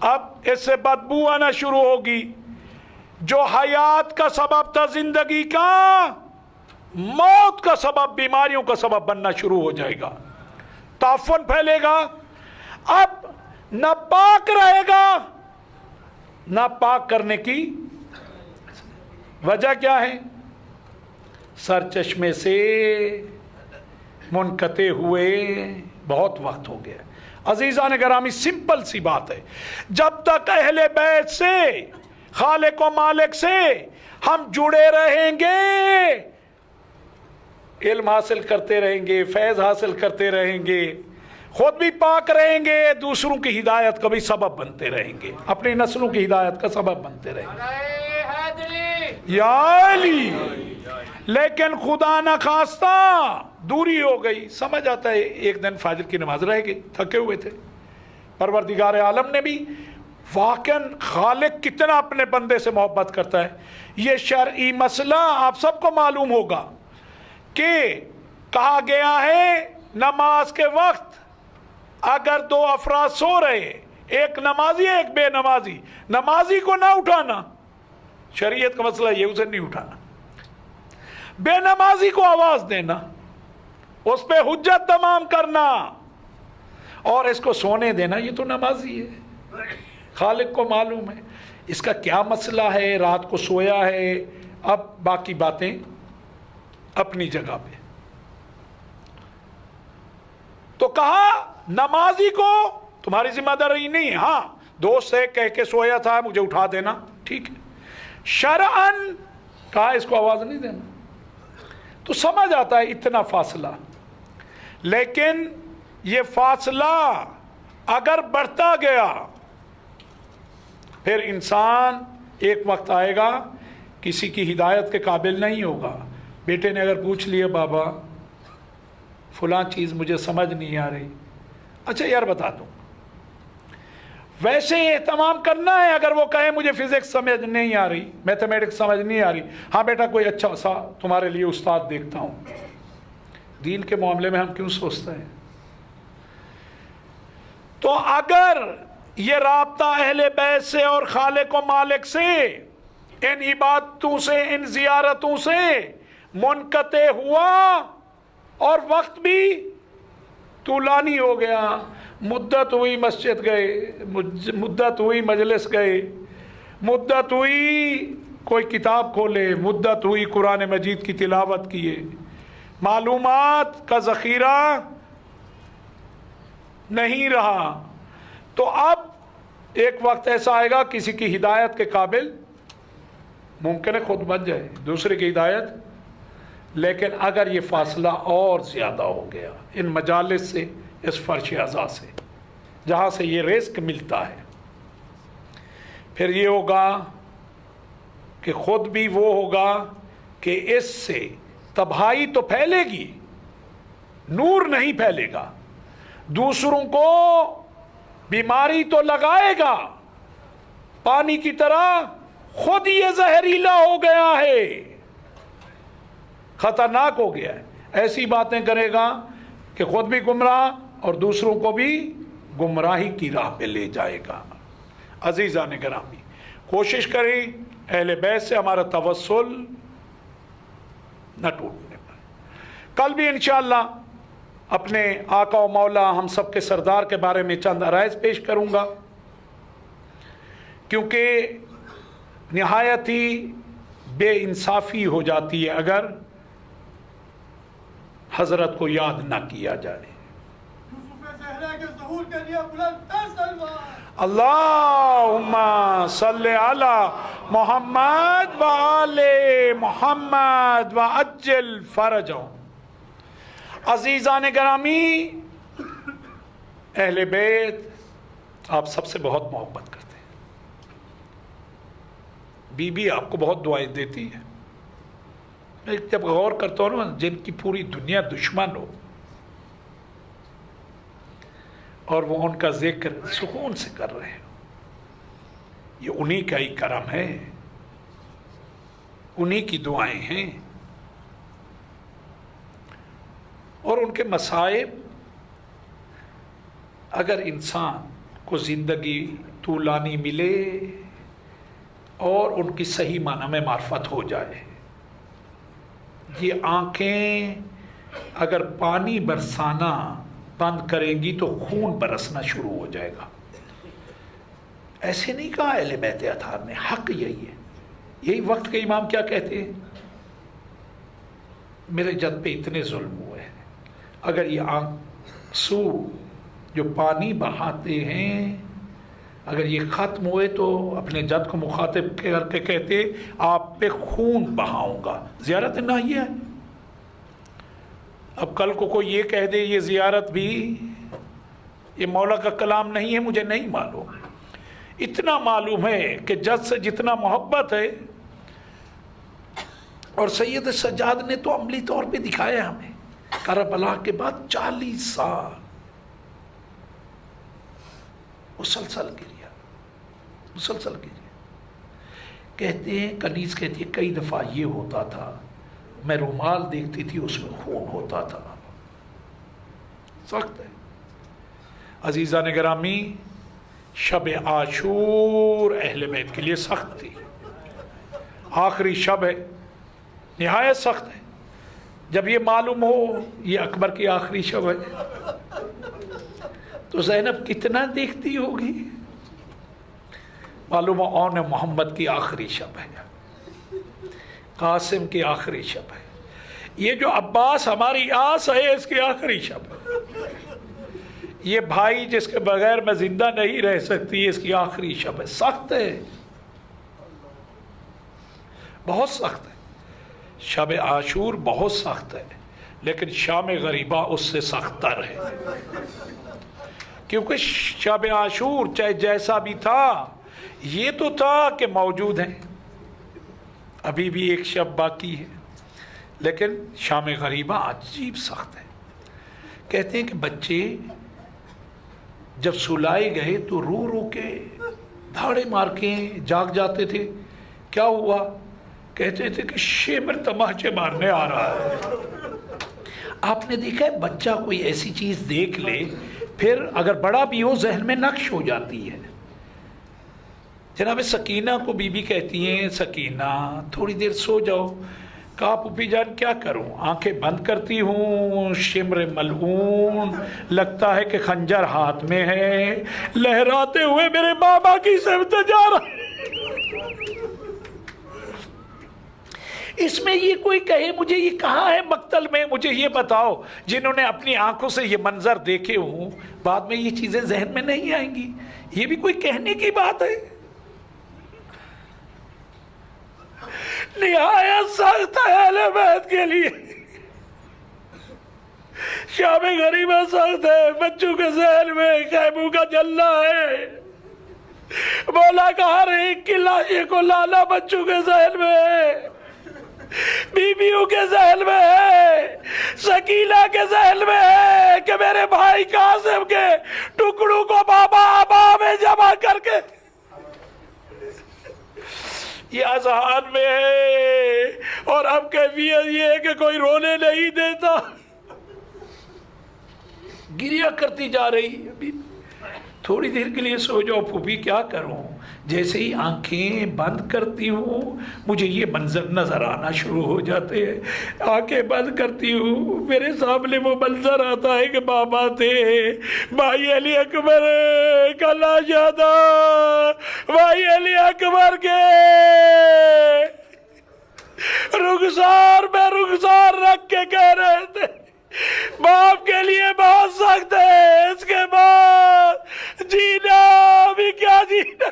Speaker 1: اب اس سے بدبو آنا شروع ہوگی. جو حیات کا سبب تھا زندگی کا، موت کا سبب، بیماریوں کا سبب بننا شروع ہو جائے گا، تعفن پھیلے گا. اب نہ پاک رہے گا، نہ پاک کرنے کی. وجہ کیا ہے؟ سر چشمے سے منقطع ہوئے بہت وقت ہو گیا. عزیزان گرامی، سمپل سی بات ہے، جب تک اہل بیت سے، خالق و مالک سے ہم جڑے رہیں گے، علم حاصل کرتے رہیں گے، فیض حاصل کرتے رہیں گے، خود بھی پاک رہیں گے، دوسروں کی ہدایت کا بھی سبب بنتے رہیں گے، اپنی نسلوں کی ہدایت کا سبب بنتے رہیں گے. یا علی. لیکن خدا نہ خواستہ دوری ہو گئی. سمجھ آتا ہے ایک دن فجر کی نماز رہ گئی، تھکے ہوئے تھے. پروردگار عالم نے بھی واقعاً، خالق کتنا اپنے بندے سے محبت کرتا ہے. یہ شرعی مسئلہ آپ سب کو معلوم ہوگا کہ کہا گیا ہے نماز کے وقت اگر دو افراد سو رہے، ایک نمازی ایک بے نمازی، نمازی کو نہ اٹھانا، شریعت کا مسئلہ یہ اسے نہیں اٹھانا، بے نمازی کو آواز دینا، اس پہ حجت تمام کرنا اور اس کو سونے دینا، یہ تو نمازی ہے، خالق کو معلوم ہے اس کا کیا مسئلہ ہے، رات کو سویا ہے، اب باقی باتیں اپنی جگہ پہ۔ تو کہا نمازی کو تمہاری ذمہ داری نہیں ہے، ہاں دوست سے کہہ کے سویا تھا مجھے اٹھا دینا، ٹھیک ہے، شرعاً کہا اس کو آواز نہیں دینا۔ تو سمجھ آتا ہے اتنا فاصلہ، لیکن یہ فاصلہ اگر بڑھتا گیا پھر انسان ایک وقت آئے گا کسی کی ہدایت کے قابل نہیں ہوگا۔ بیٹے نے اگر پوچھ لیا بابا فلاں چیز مجھے سمجھ نہیں آ رہی، اچھا یار بتا دوں، ویسے اہتمام کرنا ہے، اگر وہ کہے مجھے فزکس سمجھ نہیں آ رہی، میتھمیٹکس سمجھ نہیں آ رہی، ہاں بیٹا کوئی اچھا سا تمہارے لیے استاد دیکھتا ہوں۔ دین کے معاملے میں ہم کیوں سوچتے ہیں؟ تو اگر یہ رابطہ اہل بیت سے اور خالق و مالک سے، ان عبادتوں سے، ان زیارتوں سے منقطع ہوا اور وقت بھی طولانی ہو گیا، مدت ہوئی مسجد گئے، مدت ہوئی مجلس گئے، مدت ہوئی کوئی کتاب کھولے، مدت ہوئی قرآن مجید کی تلاوت کیے، معلومات کا ذخیرہ نہیں رہا، تو اب ایک وقت ایسا آئے گا کسی کی ہدایت کے قابل ممکن ہے خود بن جائے، دوسرے کی ہدایت، لیکن اگر یہ فاصلہ اور زیادہ ہو گیا ان مجالس سے، اس فرش اعضاء سے جہاں سے یہ رزق ملتا ہے، پھر یہ ہوگا کہ خود بھی وہ ہوگا کہ اس سے تباہی تو پھیلے گی، نور نہیں پھیلے گا، دوسروں کو بیماری تو لگائے گا، پانی کی طرح خود یہ زہریلا ہو گیا ہے، خطرناک ہو گیا ہے، ایسی باتیں کرے گا کہ خود بھی گمراہ اور دوسروں کو بھی گمراہی کی راہ پہ لے جائے گا۔ عزیزان گرامی، کوشش کریں اہل بیت سے ہمارا توسل نہ ٹوٹنے پر۔ کل بھی انشاءاللہ اپنے آقا و مولا ہم سب کے سردار کے بارے میں چند عرائض پیش کروں گا، کیونکہ نہایت ہی بے انصافی ہو جاتی ہے اگر حضرت کو یاد نہ کیا جائے۔ اللہم صلی علی محمد و آل محمد وعجل فرجہم۔ عزیزان گرامی، اہل بیت آپ سب سے بہت محبت کرتے ہیں، بی بی آپ کو بہت دعائیں دیتی ہے، میں جب غور کرتا ہوں نا، جن کی پوری دنیا دشمن ہو اور وہ ان کا ذکر سکون سے کر رہے ہو، یہ انہی کا ہی کرم ہے، انہی کی دعائیں ہیں، اور ان کے مصائب اگر انسان کو زندگی طولانی ملے اور ان کی صحیح معنی میں معرفت ہو جائے، یہ آنکھیں اگر پانی برسانا بند کریں گی تو خون برسنا شروع ہو جائے گا۔ ایسے نہیں کہا اہل بیت اطہار نے، حق یہی ہے، یہی وقت کے امام کیا کہتے ہیں، میرے جد پہ اتنے ظلم ہوئے ہیں، اگر یہ آنسو جو پانی بہاتے ہیں اگر یہ ختم ہوئے تو اپنے جد کو مخاطب کر کے کہتے آپ پہ خون بہاؤں گا۔ زیارت نہ یہ ہے، اب کل کو کوئی یہ کہہ دے یہ زیارت بھی یہ مولا کا کلام نہیں ہے، مجھے نہیں معلوم، اتنا معلوم ہے کہ جد سے جتنا محبت ہے، اور سید سجاد نے تو عملی طور پہ دکھایا ہمیں، کربلا کے بعد 40 سال مسلسل گریا، مسلسل گریا۔ کہتے ہیں کنیز کہتی ہے کئی دفعہ یہ ہوتا تھا میں رومال دیکھتی تھی اس میں خون ہوتا تھا. سخت ہے. عزیزان گرامی، شب عاشور اہل بیت کے لیے سخت تھی. آخری شب ہے، نہایت سخت ہے. جب یہ معلوم ہو یہ اکبر کی آخری شب ہے تو زینب کتنا دیکھتی ہوگی. معلوم ہو اون محمد کی آخری شب ہے، قاسم کی آخری شب ہے. یہ جو عباس ہماری آس ہے اس کی آخری شب ہے. یہ بھائی جس کے بغیر میں زندہ نہیں رہ سکتی اس کی آخری شب ہے. سخت ہے، بہت سخت ہے. شب عاشور بہت سخت ہے، لیکن شام غریبہ اس سے سخت تر ہے. کیونکہ شب عاشور چاہے جیسا بھی تھا، یہ تو تھا کہ موجود ہیں، ابھی بھی ایک شب باقی ہے. لیکن شام غریبہ عجیب سخت ہے. کہتے ہیں کہ بچے جب سلائے گئے تو رو رو کے دھاڑے مار کے جاگ جاتے تھے. کیا ہوا؟ کہتے تھے کہ شیمر تماچے مارنے آ رہا ہے. آپ نے دیکھا ہے بچہ کوئی ایسی چیز دیکھ لے پھر اگر بڑا بھی ہو ذہن میں نقش ہو جاتی ہے. جناب سکینہ کو بی بی کہتی ہیں سکینہ تھوڑی دیر سو جاؤ. کہا پھوپھی جان کیا کروں؟ آنکھیں بند کرتی ہوں، شمر ملعون لگتا ہے کہ خنجر ہاتھ میں ہے، لہراتے ہوئے میرے بابا کی سمت جا رہا. اس میں یہ کوئی کہے مجھے یہ کہاں ہے مقتل میں، مجھے یہ بتاؤ. جنہوں نے اپنی آنکھوں سے یہ منظر دیکھے ہوں بعد میں یہ چیزیں ذہن میں نہیں آئیں گی. یہ بھی کوئی کہنے کی بات ہے؟ نہایت سخت ہے اہل بیت کے لیے. شام غریبہ سخت ہے. بچوں کے ذہن میں خیموں کا جلنا ہے. مولا کا ہر ایک کی لاشیں کو لانا بچوں کے ذہن میں ہے، بیویوں کے ذہن میں ہے، سکینہ کے ذہن میں ہے کہ میرے بھائی قاسم کے ٹکڑوں کو بابا ابا میں جمع کر کے یہ اذہان میں ہے. اور اب کیفیت یہ ہے کہ کوئی رونے نہیں دیتا، گریہ کرتی جا رہی. ابھی تھوڑی دیر کے لیے سو جاؤ پھوپھی. کیا کروں؟ جیسے ہی آنکھیں بند کرتی ہوں مجھے یہ منظر نظر آنا شروع ہو جاتے ہیں. آنکھیں بند کرتی ہوں میرے سامنے وہ منظر آتا ہے کہ بابا تھے، بھائی علی اکبر کا لاشا تھا، بھائی علی اکبر کے رخسار میں رخسار رکھ کے کہہ رہے تھے باپ کے لیے بہت سخت ہے، اس کے بعد جینا بھی کیا جینا.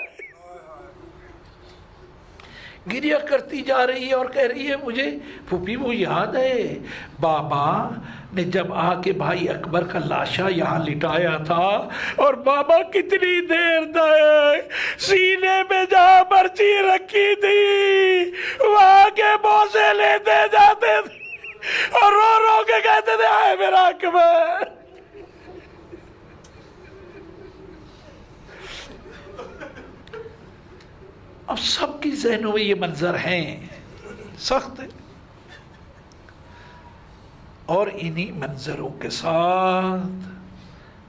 Speaker 1: گریہ کرتی جا رہی ہے اور کہہ رہی ہے مجھے پھوپھی وہ یاد ہے بابا نے جب آ کے بھائی اکبر کا لاشا یہاں لٹایا تھا اور بابا کتنی دیر تک سینے میں جہاں برچی رکھی تھی وہاں کے بوسے لیتے جاتے تھے اور رو رو کے کہتے تھے آئے میرا اکبر. اب سب کی ذہنوں میں یہ منظر ہیں. سخت ہے. اور انہی منظروں کے ساتھ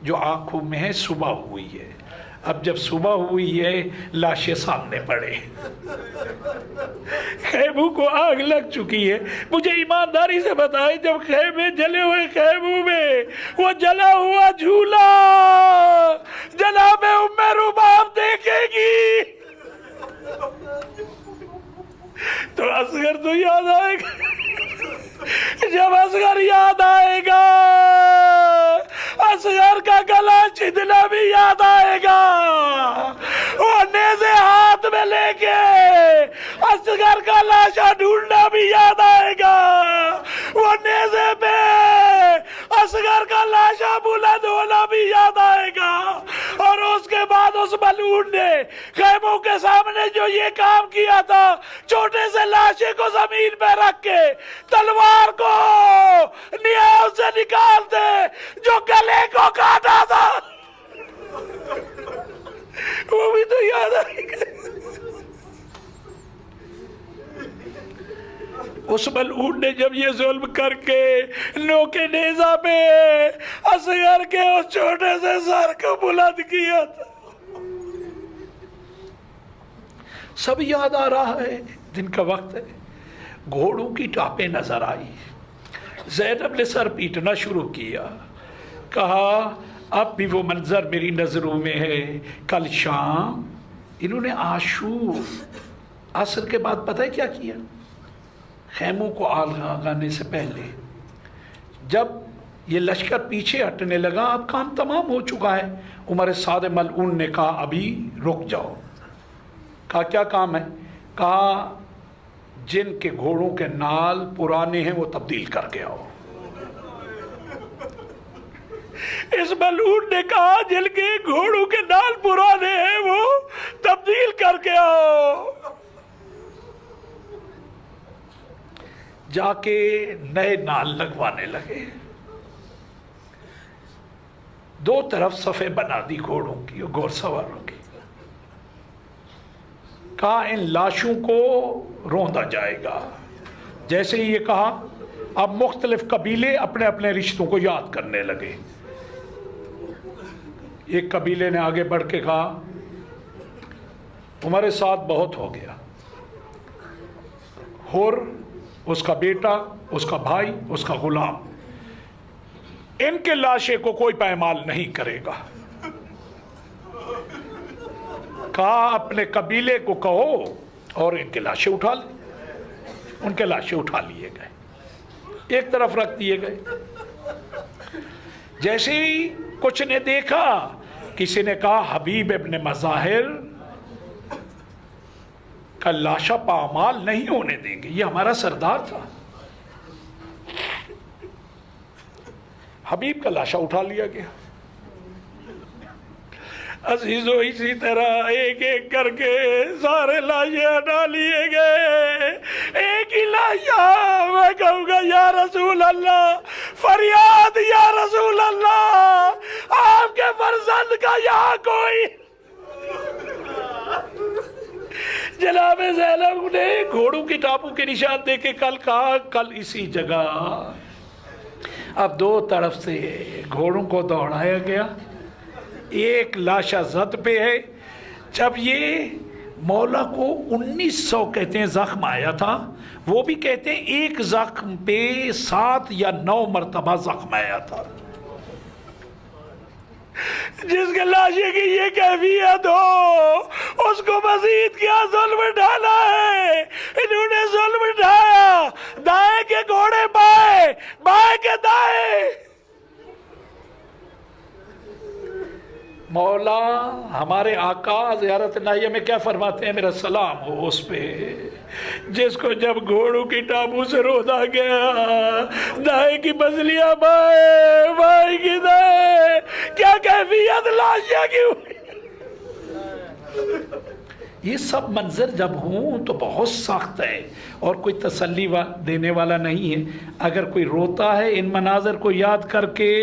Speaker 1: جو آنکھوں میں ہے صبح ہوئی ہے. اب جب صبح ہوئی ہے لاشیں سامنے پڑے، خیموں کو آگ لگ چکی ہے. مجھے ایمانداری سے بتائیں جب خیمے جلے ہوئے خیموں میں وہ جلا ہوا جھولا جناب ام رباب دیکھے گی تو اصغر تو یاد آئے گا. جب اصغر یاد آئے گا اصغر کا گلا چدنا بھی یاد آئے گا. وہ نیزے ہاتھ میں لے کے اصغر کا لاشا ڈھونڈنا بھی یاد آئے گا. وہ نیزے پہ اصغر کا لاشا بلند ہونا بھی یاد آئے گا. اور اس کے بعد اس ملعون نے خیموں کے سامنے جو یہ کام کیا تھا، چھوٹے سے لاشے کو زمین پہ رکھ کے تلوار کو نیاز سے نکال دے جو گلے کو کاٹا تھا، وہ بھی تو یاد آئے گا. اس ملعون نے جب یہ ظلم کر کے نوکے نیزہ پہ اصغر کے اس چھوٹے سے سر کو بلند کیا تھا، سب یاد آ رہا ہے، دن کا وقت ہے، گھوڑوں کی ٹاپیں نظر آئی، زینب نے سر پیٹنا شروع کیا، کہا اب بھی وہ منظر میری نظروں میں ہے۔ کل شام انہوں نے عاشور عصر کے بعد پتہ ہے کیا کیا؟ خیموں کو آگ لگانے سے پہلے جب یہ لشکر پیچھے ہٹنے لگا، اب کام تمام ہو چکا ہے، عمر سعد ملعون نے کہا ابھی رک جاؤ۔ کہا کیا کام ہے؟ کہا جن کے گھوڑوں کے نال پرانے ہیں وہ تبدیل کر کے آؤ۔ اس ملعون نے کہا جن کے گھوڑوں کے نال پرانے ہیں وہ تبدیل کر کے آؤ۔ جا کے نئے نال لگوانے لگے، دو طرف صفیں بنا دی گھوڑوں کی اور گھوڑ سواروں کی، کہا ان لاشوں کو روندا جائے گا۔ جیسے ہی یہ کہا اب مختلف قبیلے اپنے اپنے رشتوں کو یاد کرنے لگے۔ ایک قبیلے نے آگے بڑھ کے کہا عمر سعد بہت ہو گیا، حر، اس کا بیٹا، اس کا بھائی، اس کا غلام، ان کے لاشے کو کوئی پائمال نہیں کرے گا۔ کہا اپنے قبیلے کو کہو اور ان کے لاشیں اٹھا لیں۔ ان کے لاشیں اٹھا لیے گئے، ایک طرف رکھ دیے گئے۔ جیسے ہی کچھ نے دیکھا، کسی نے کہا حبیب ابن مظاہر کا لاشا پامال نہیں ہونے دیں گے، یہ ہمارا سردار تھا۔ حبیب کا لاشا اٹھا لیا گیا۔ عزیزو اسی طرح ایک ایک کر کے سارے لاشیں ہٹا لیے گئے۔ ایک ہی لاشا، میں کہوں گا یا رسول اللہ، فریاد یا رسول اللہ، آپ کے فرزند کا یہاں کوئی۔ جناب زینب نے گھوڑوں کی ٹاپوں کے نشان دے کے کل کہا کل اسی جگہ۔ اب دو طرف سے گھوڑوں کو دوڑایا گیا، ایک لاشا زد پہ ہے۔ جب یہ مولا کو 1900 کہتے ہیں زخم آیا تھا، وہ بھی کہتے ہیں ایک زخم پہ 7 یا 9 مرتبہ زخم آیا تھا۔ جس کے لاشے کی یہ کیفیت ہو اس کو مزید کیا ظلم ڈالا ہے۔ انہوں نے ظلم ڈھایا، دائیں کے گھوڑے بائیں، بائیں کے دائیں۔ مولا ہمارے آقا زیارت نائیہ میں کیا فرماتے ہیں؟ میرا سلام ہو اس پہ جس کو جب گھوڑوں کی ٹاپوں سے رودا گیا، دائیں کی بزلیاں بائیں، بائیں کی دائیں، کیا کیفیت لاشیا کی ہوئی۔ یہ سب منظر جب ہوں تو بہت سخت ہے اور کوئی تسلی دینے والا نہیں ہے۔ اگر کوئی روتا ہے ان مناظر کو یاد کر کے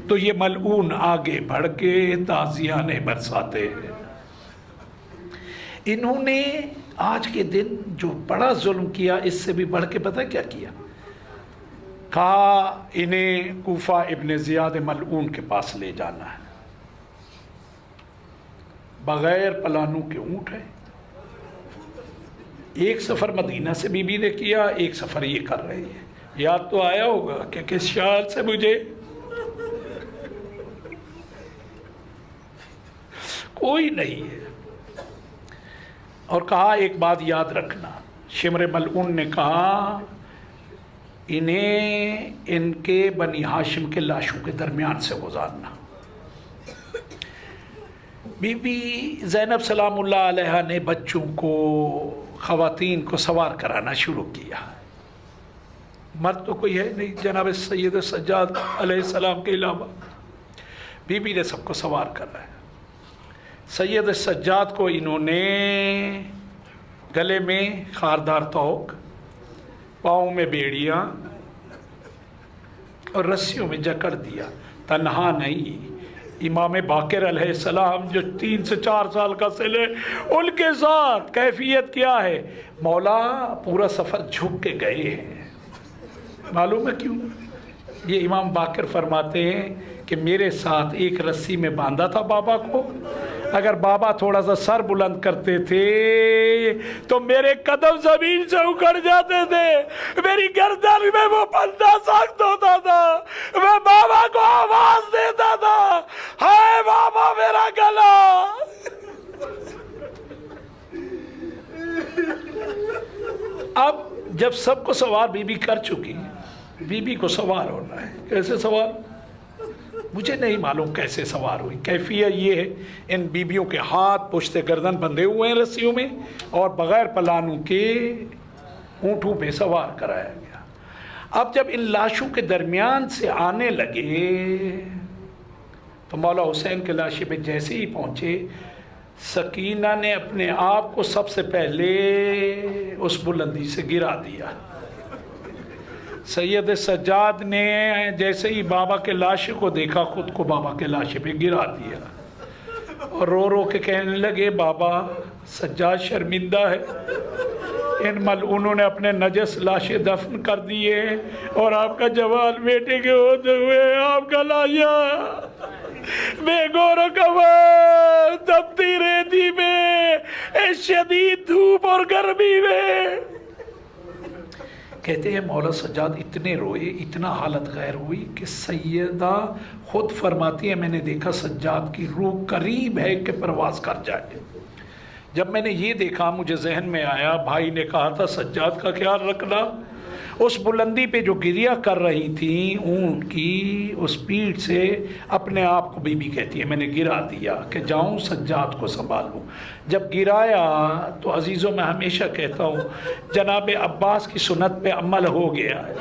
Speaker 1: تو یہ ملعون آگے بڑھ کے تعزیانے برساتے ہیں۔ انہوں نے آج کے دن جو بڑا ظلم کیا، اس سے بھی بڑھ کے پتہ کیا کیا؟ کہا انہیں کوفہ ابن زیاد ملعون کے پاس لے جانا ہے، بغیر پلانوں کے اونٹ ہے۔ ایک سفر مدینہ سے بی بی نے کیا، ایک سفر یہ کر رہے ہیں۔ یاد تو آیا ہوگا کہ کس شال سے مجھے کوئی نہیں ہے۔ اور کہا ایک بات یاد رکھنا، شمر ملعون نے کہا انہیں ان کے بنی ہاشم کے لاشوں کے درمیان سے گزارنا۔ بی بی زینب سلام اللہ علیہ نے بچوں کو، خواتین کو سوار کرانا شروع کیا۔ مرد تو کوئی ہے نہیں جناب سید سجاد علیہ السلام کے علاوہ، بی بی نے سب کو سوار کرا ہے۔ سید سجاد کو انہوں نے گلے میں خاردار توق، پاؤں میں بیڑیاں اور رسیوں میں جکڑ دیا، تنہا نہیں، امام باقر علیہ السلام جو 3 سے 4 سال کا سن ہے، ان کے ساتھ کیفیت کیا ہے؟ مولا پورا سفر جھک کے گئے ہیں. معلوم ہے کیوں؟ یہ امام باقر فرماتے ہیں کہ میرے ساتھ ایک رسی میں باندھا تھا بابا کو، اگر بابا تھوڑا سا سر بلند کرتے تھے تو میرے قدم زمین سے اکھڑ جاتے تھے، میری گردن میں وہ پندہ سخت ہوتا تھا، میں بابا کو آواز دیتا تھا، ہائے بابا میرا گلا. اب جب سب کو سوار بی بی کر چکی، بی بی کو سوار ہونا ہے. کیسے سوار؟ مجھے نہیں معلوم کیسے سوار ہوئی. کیفیت یہ ہے، ان بیبیوں کے ہاتھ پشت گردن بندھے ہوئے ہیں رسیوں میں، اور بغیر پلانوں کے اونٹوں پہ سوار کرایا گیا. اب جب ان لاشوں کے درمیان سے آنے لگے تو مولا حسین کے لاشے پہ جیسے ہی پہنچے، سکینہ نے اپنے آپ کو سب سے پہلے اس بلندی سے گرا دیا. سید سجاد نے جیسے ہی بابا کے لاشے کو دیکھا، خود کو بابا کے لاشے پہ گرا دیا اور رو رو کے کہنے لگے، بابا سجاد شرمندہ ہے، ان ملعونوں نے اپنے نجس لاشے دفن کر دیے اور آپ کا جوال بیٹے کے ہوتے ہوئے آپ کا لاشا بے گور و کمر تپتی ریتی میں، شدید دھوپ اور گرمی میں. کہتے ہیں مولا سجاد اتنے روئے، اتنا حالت غیر ہوئی کہ سیدہ خود فرماتی ہے میں نے دیکھا سجاد کی روح قریب ہے کہ پرواز کر جائے. جب میں نے یہ دیکھا مجھے ذہن میں آیا، بھائی نے کہا تھا سجاد کا خیال رکھنا. اس بلندی پہ جو گریا کر رہی تھیں اونٹ کی اس پیٹھ سے اپنے آپ کو بی بی کہتی ہے میں نے گرا دیا کہ جاؤں سجاد کو سنبھالوں. جب گرایا تو عزیزوں میں ہمیشہ کہتا ہوں جناب عباس کی سنت پہ عمل ہو گیا ہے،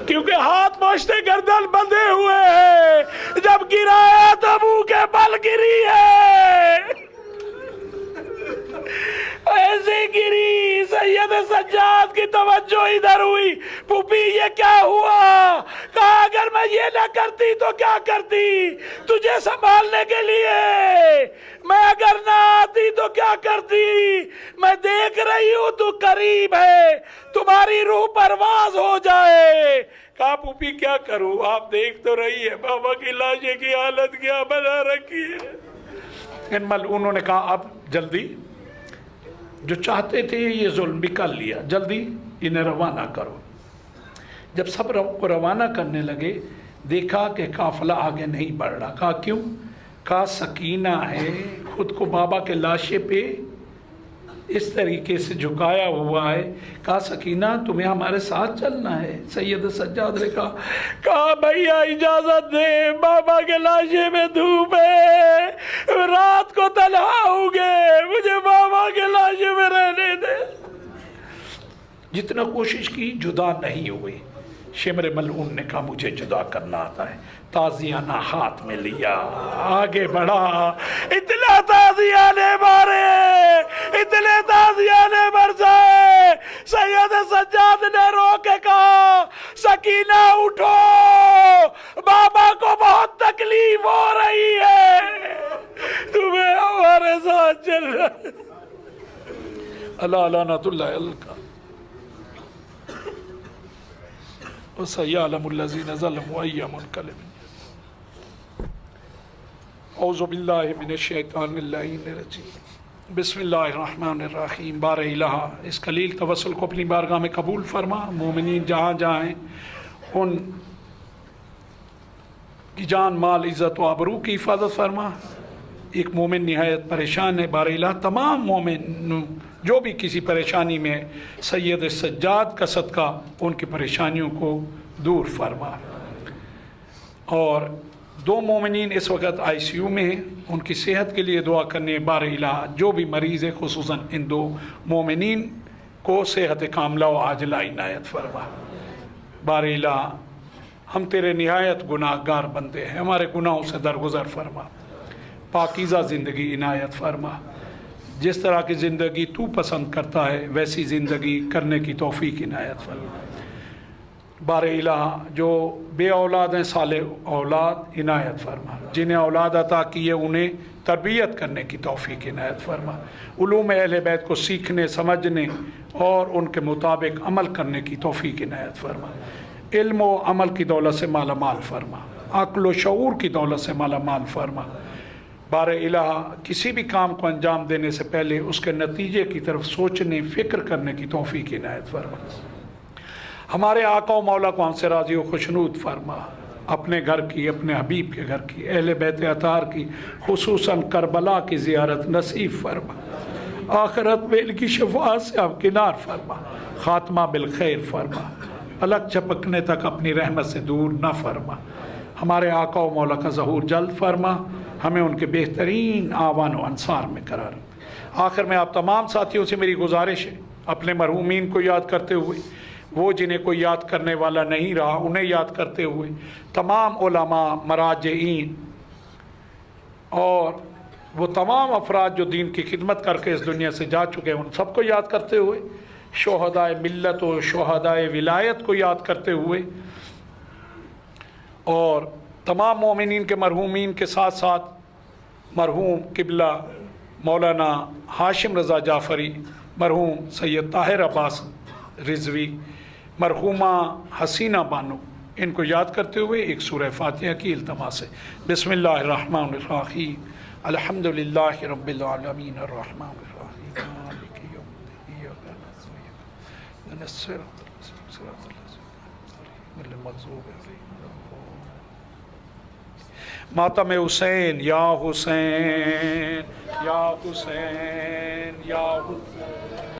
Speaker 1: کیونکہ ہاتھ پشت گردن بندھے ہوئے ہیں. جب گرایا تو منہ کے بل گری ہے، ایسے گری. سید سجاد کی توجہ ادھر ہوئی، پھوپھی یہ کیا ہوا؟ کہا اگر میں یہ نہ کرتی تو کیا کرتی تجھے سنبھالنے کے لیے، میں اگر نہ آتی تو کیا کرتی، میں دیکھ رہی ہوں تو قریب ہے، تمہاری روح پرواز ہو جائے. کہا پھوپھی کیا کروں، آپ دیکھ تو رہی ہے بابا کی لاشے کی حالت کیا بنا رکھی ہے. ان ملعونوں نے کہا اب جلدی، جو چاہتے تھے یہ ظلم بھی کر لیا، جلدی انہیں روانہ کرو. جب سب کو روانہ کرنے لگے دیکھا کہ قافلہ آگے نہیں بڑھ رہا. کہا کیوں؟ کہا سکینہ ہے خود کو بابا کے لاشے پہ اس طریقے سے جھکایا ہوا ہے. کہا سکینہ تمہیں ہمارے ساتھ چلنا ہے. سید سجاد نے کہا بھیا اجازت دے، بابا کے لاشے میں دھوپ ہے، رات کو تنہا ہوں گے، مجھے بابا کے لاشے میں رہنے دے. جتنا کوشش کی جدا نہیں ہوئی. شمر ملعون نے کہا مجھے جدا کرنا آتا ہے. تازیانہ ہاتھ میں لیا، آگے بڑھا، اتنا تازیانے مارے، اتنے تازیانے برسائے. سید سجاد نے رو کے کہا سکینہ اٹھو، بابا کو بہت تکلیف ہو رہی ہے، تمہیں ہمارے ساتھ چلنا. اللہ لعنت اللہ علیہ وَسَيَعْلَمُ الَّذِينَ ظَلَمُوا أَيَّ مُنْقَلِبٍ. اعوذ باللہ من الشیطان اللعین الرجیم. بسم اللہ الرحمن الرحیم. بار الہ اس قلیل توسل کو اپنی بارگاہ میں قبول فرما. مومنین جہاں جائیں ان کی جان مال عزت و آبرو کی حفاظت فرما. ایک مومن نہایت پریشان ہے، بار الہ تمام مومن جو بھی کسی پریشانی میں سید سجاد کا صدقہ ان کی پریشانیوں کو دور فرما. اور 2 مومنین اس وقت آئی سی یو میں ہیں، ان کی صحت کے لیے دعا کرنے. بار الہ جو بھی مریض ہے خصوصاً ان 2 مومنین کو صحت کاملہ و عاجلہ عنایت فرما. بار الہ ہم تیرے نہایت گناہ گار بندے ہیں، ہمارے گناہوں سے درگزر فرما، پاکیزہ زندگی عنایت فرما. جس طرح کی زندگی تو پسند کرتا ہے ویسی زندگی کرنے کی توفیق عنایت فرما. بار الہ جو بے اولاد ہیں صالح اولاد عنایت فرما، جنہیں اولاد عطا کی ہے انہیں تربیت کرنے کی توفیق عنایت فرما، علوم اہل بیت کو سیکھنے سمجھنے اور ان کے مطابق عمل کرنے کی توفیق عنایت فرما، علم و عمل کی دولت سے مالا مال فرما، عقل و شعور کی دولت سے مالا مال فرما۔ بار الہ کسی بھی کام کو انجام دینے سے پہلے اس کے نتیجے کی طرف سوچنے فکر کرنے کی توفیق عنایت فرما۔ ہمارے آقا و مولا کو ہم سے راضی و خوشنود فرما، اپنے گھر کی، اپنے حبیب کے گھر کی، اہل بیت اطہار کی، خصوصاً کربلا کی زیارت نصیب فرما، آخرت میں ان کی شفاعت سے ہمکنار فرما، خاتمہ بالخیر فرما، پلک جھپکنے تک اپنی رحمت سے دور نہ فرما۔ ہمارے آقا و مولا کا ظہور جلد فرما، ہمیں ان کے بہترین آوان و انصار میں قرار۔ آخر میں آپ تمام ساتھیوں سے میری گزارش ہے، اپنے مرحومین کو یاد کرتے ہوئے، وہ جنہیں کوئی یاد کرنے والا نہیں رہا انہیں یاد کرتے ہوئے، تمام علماء، مراجعین اور وہ تمام افراد جو دین کی خدمت کر کے اس دنیا سے جا چکے ہیں، ان سب کو یاد کرتے ہوئے، شہدائے ملت و شہدائے ولایت کو یاد کرتے ہوئے، اور تمام مومنین کے مرحومین کے ساتھ ساتھ مرحوم قبلہ مولانا ہاشم رضا جعفری، مرحوم سید طاہر عباس رضوی، مرحومہ حسینہ بانو، ان کو یاد کرتے ہوئے ایک سورہ فاتحہ کی التماس ہے۔ بسم اللہ الرحمن الرحیم، الحمد للہ رب العالمین، الرحمن الرحیم، مالک یوم الدین، ایاک نعبد و ایاک نستعین، صراط الذین المغضوب علیہم۔ ماتم حسین یا حسین یا حسین یا حسین۔